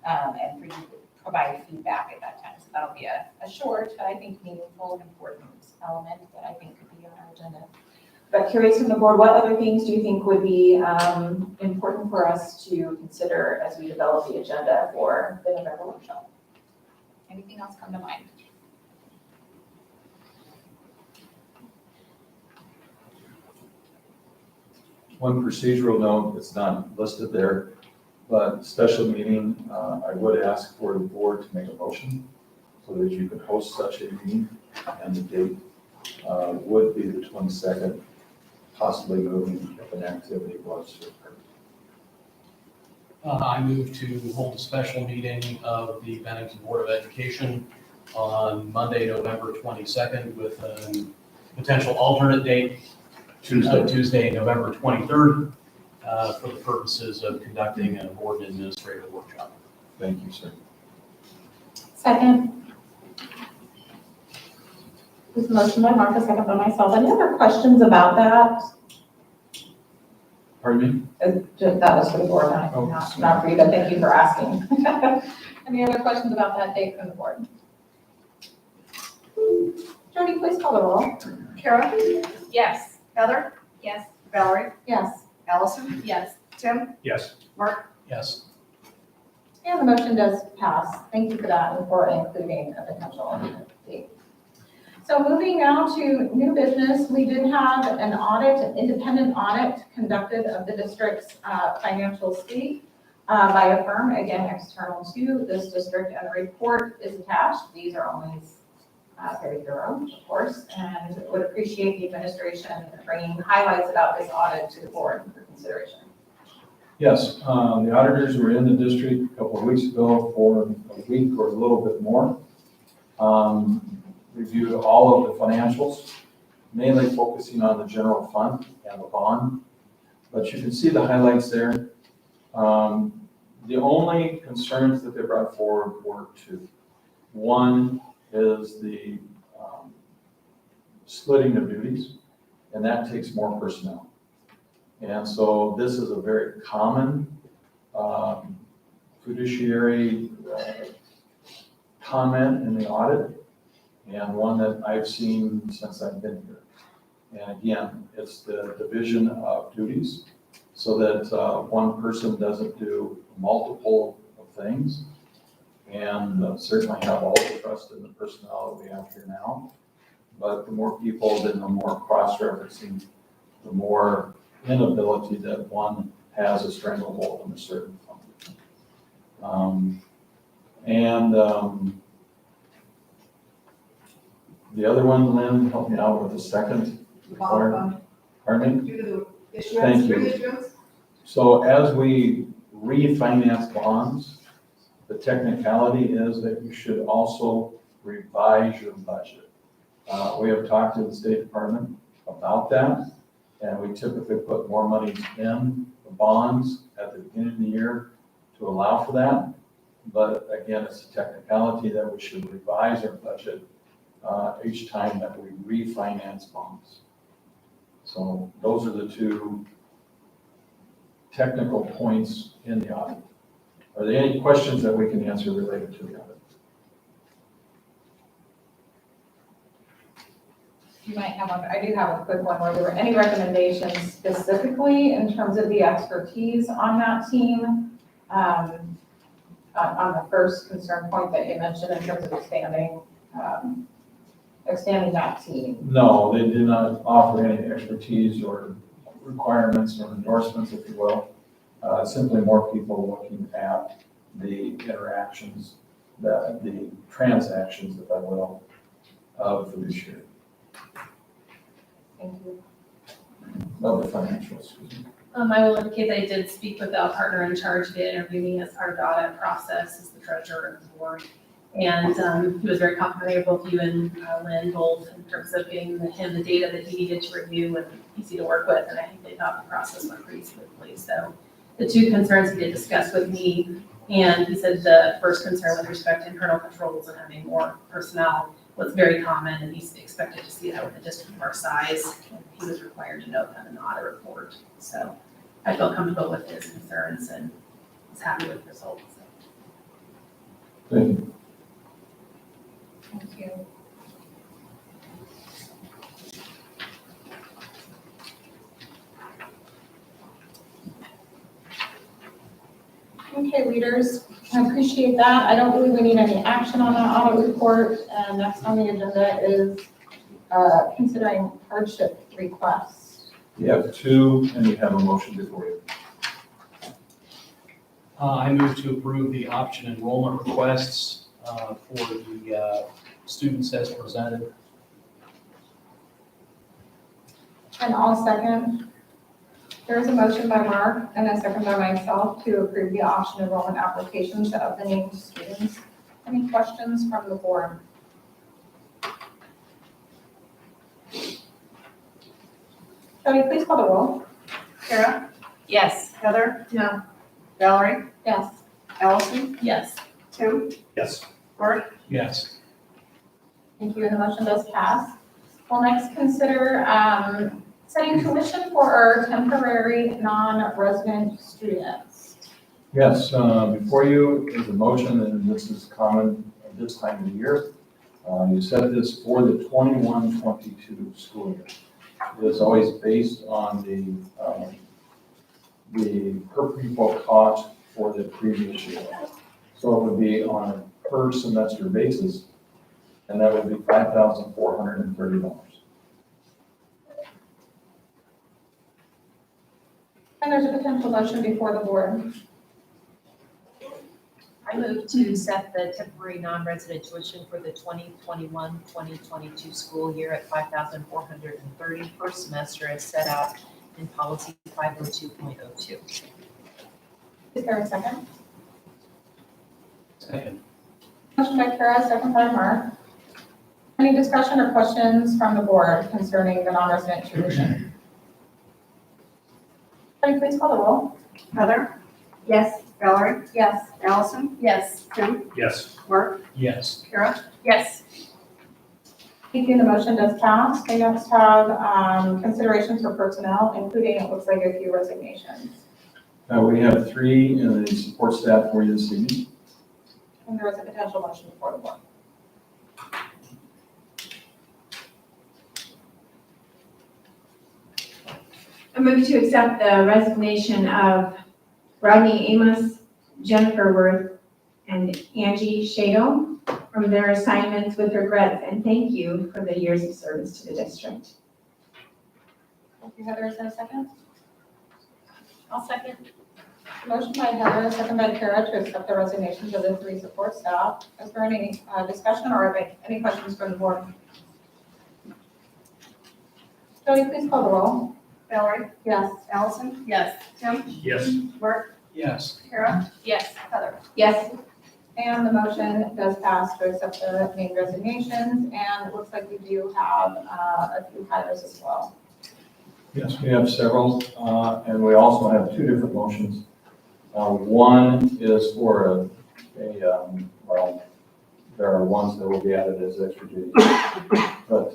and for you to provide feedback at that time. So that'll be a short, but I think meaningful and important element that I think could be on our agenda. But curious from the board, what other things do you think would be important for us to consider as we develop the agenda for the November workshop? Anything else come to mind? One procedural note, it's not listed there, but special meeting, I would ask for the board to make a motion so that you could host such a meeting, and the date would be the 22nd, possibly moving if an activity was to occur. I move to hold a special meeting of the Bennington Board of Education on Monday, November 22nd, with a potential alternate date, Tuesday, November 23rd, for the purposes of conducting a board administrative workshop. Thank you, sir. Second. This motion by Martha, second by myself. Any other questions about that? Pardon me? That was for the board, Oh, not for you, but thank you for asking. Any other questions about that date from the board? Jody, please call the roll. Kara? Yes. Heather? Yes. Valerie? Yes. Allison? Yes. Tim? Yes. Mark? Yes. And the motion does pass. Thank you for that and for including a potential date. So moving now to new business, we did have an audit, an independent audit conducted of the district's financial state by a firm, again, external to this district, and the report is attached. These are always very thorough, of course, and would appreciate the administration bringing highlights about this audit to the board for consideration. Yes, the auditors were in the district a couple of weeks ago for a week or a little bit more. Reviewed all of the financials, mainly focusing on the general fund and the bond. But you can see the highlights there. The only concerns that they brought forward were two. One is the splitting of duties, and that takes more personnel. And so this is a very common fiduciary comment in the audit, and one that I've seen since I've been here. And again, it's the division of duties so that one person doesn't do multiple of things, and certainly have all the trust in the personnel that we have here now. But the more people, then the more cross-referencing, the more inability that one has a stranglehold on a certain fund. The other one, Lynn, help me out with the second. Bond. Pardon me? Due to the issuance, Thank you. reissuance? So as we refinance bonds, the technicality is that you should also revise your budget. We have talked to the State Department about that, and we typically put more money in the bonds at the beginning of the year to allow for that. But again, it's a technicality that we should revise our budget each time that we refinance bonds. So those are the two technical points in the audit. Are there any questions that we can answer related to the audit? You might have one, I do have a quick one. Were there any recommendations specifically in terms of the expertise on that team? On the first concern point that you mentioned in terms of expanding that team? No, they did not offer any expertise or requirements or endorsements, if you will. Simply more people looking at the interactions, the transactions, if I will, of fiduciary. Thank you. Of the financials. I will indicate that I did speak with the partner in charge of interviewing as part of the audit process as the treasurer of the board. And he was very complimentary of both you and Lynn, both in terms of getting him the data that he needed to review and easy to work with. And I think they thought the process went pretty smoothly. So the two concerns he did discuss with me, and he said the first concern with respect to internal controls and having more personnel was very common, and he's expected to see that with a district of our size. And he was required to note that in the audit report. So I felt comfortable with his concerns and was happy with the results. Thank you. Thank you. leaders. I appreciate that. I don't believe we need any action on that audit report. And next on the agenda is considering hardship requests. You have two, and you have a motion before you. I move to approve the option enrollment requests for the students as presented. And I'll second. There is a motion by Mark and a second by myself to approve the option enrollment applications of the named students. Any questions from the board? Jody, please call the roll. Kara, Yes. Heather, No. Valerie, Yes. Allison, Yes. Tim, Yes. Mark, Yes. Thank you, and the motion does pass. We'll next consider setting tuition for our temporary non-resident students. Yes, before you is a motion, and this is common at this time of the year. You set this for the 21-22 school year. It is always based on the per pupil cost for the previous year. So it would be on a per semester basis, and that would be $5,430. And there's a potential motion before the board. I move to set the temporary non-resident tuition for the 2021-2022 school year at $5,430 per semester as set out in policy 502.02. Is there a second? Second. Motion by Kara, second by Mark. Any discussion or questions from the board concerning the non-resident tuition? Jody, please call the roll. Heather, Yes. Valerie, Yes. Allison, Yes. Tim, Yes. Mark, Yes. Kara, Yes. Thank you, the motion does pass. We next have considerations for personnel, including, it looks like, a few resignations. We have 3 in the support staff for you this evening. And there is a potential motion before the board. I move to accept the resignation of Rodney Amos, Jennifer Worth, and Angie Shado from their assignments with regrets, and thank you for the years of service to the district. Thank you, Heather. Is there a second? I'll second. Motion by Heather, second by Kara to accept the resignations of the 3 support staff. Is there any discussion or any questions from the board? Jody, please call the roll. Valerie, Yes. Allison, Yes. Tim, Yes. Mark, Yes. Kara, Yes. Heather. Yes. And the motion does pass to accept the named resignations, and it looks like we do have a few hires as well. Yes, we have several, and we also have 2 different motions. One is for well, there are ones that will be added as extra duty. But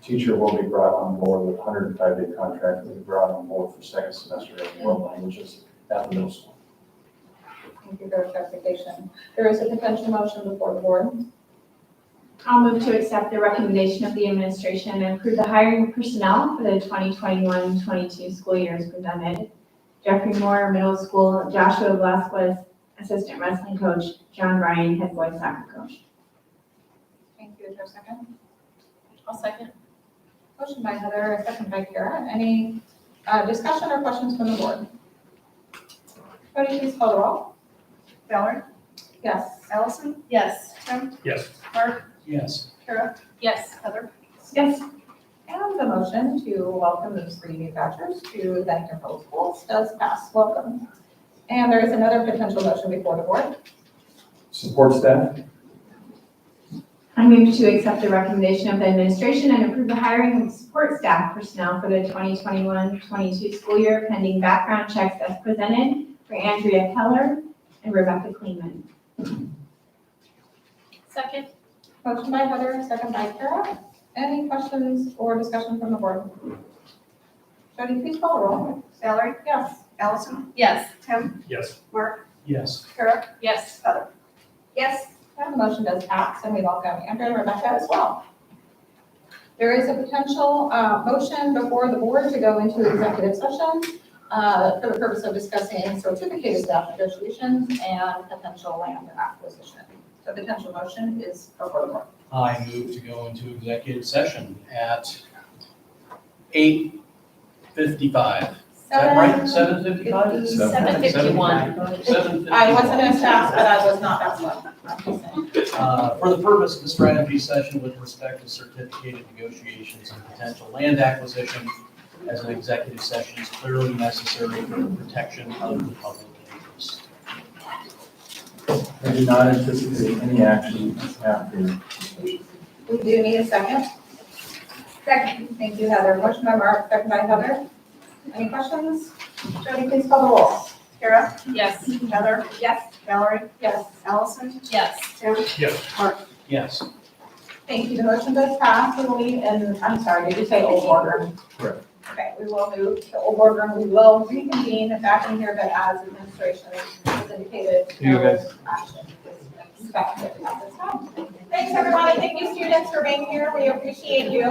teacher will be brought on board with a 105-day contract, will be brought on board for second semester in world languages at the middle school. Thank you for the clarification. There is a potential motion before the board. I'll move to accept the recommendation of the administration and approve the hiring of personnel for the 2021-22 school year as presented. Jeffrey Moore, middle school, Joshua Velasquez, assistant wrestling coach, John Ryan, head boys soccer coach. Thank you. Is there a second? I'll second. Motion by Heather, a second by Kara. Any discussion or questions from the board? Jody, please call the roll. Valerie, Yes. Allison, Yes. Tim, Yes. Mark, Yes. Kara, Yes. Heather. Yes. And the motion to welcome those 3 new vouchers to Bennington Public Schools does pass. Welcome. And there is another potential motion before the board. Support staff? I move to accept the recommendation of the administration and approve the hiring of support staff personnel for the 2021-22 school year pending background checks as presented for Andrea Keller and Rebecca Kleeman. Second. Motion by Heather, second by Kara. Any questions or discussion from the board? Jody, please call the roll. Valerie, Yes. Allison, Yes. Tim, Yes. Mark, Yes. Kara, Yes. Heather. Yes. And the motion does pass, and we welcome Andrea and Rebecca as well. There is a potential motion before the board to go into executive session. for the purpose of discussing certificated staff negotiations and potential land acquisition. So potential motion is over. I move to go into executive session at 8:55. Is that right? 7:55? 7:51. 7:51. I wasn't a staff, but I was not that one. For the purpose of the strategy session with respect to certificated negotiations and potential land acquisition, as an executive session is clearly necessary for the protection of the public interest. I do not anticipate any action after. We do need a second. Second. Thank you, Heather. Motion by Mark, second by Heather. Any questions? Jody, please call the roll. Kara? Yes. Heather? Yes. Valerie? Yes. Allison? Yes. Tim? Yes. Mark? Yes. Thank you. The motion does pass. We will meet in, I'm sorry, did you say old boardroom? Correct. Okay, we will move to old boardroom. We will reconvene back in here, but as administration has indicated, You no guys. action is expected at this time. Thanks, everybody. Thank you, students, for being here. We appreciate you.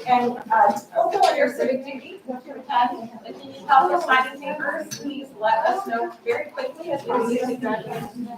And also on your civic duty, if you attend, if you need help with signing papers, please let us know very quickly as we leave the graduation.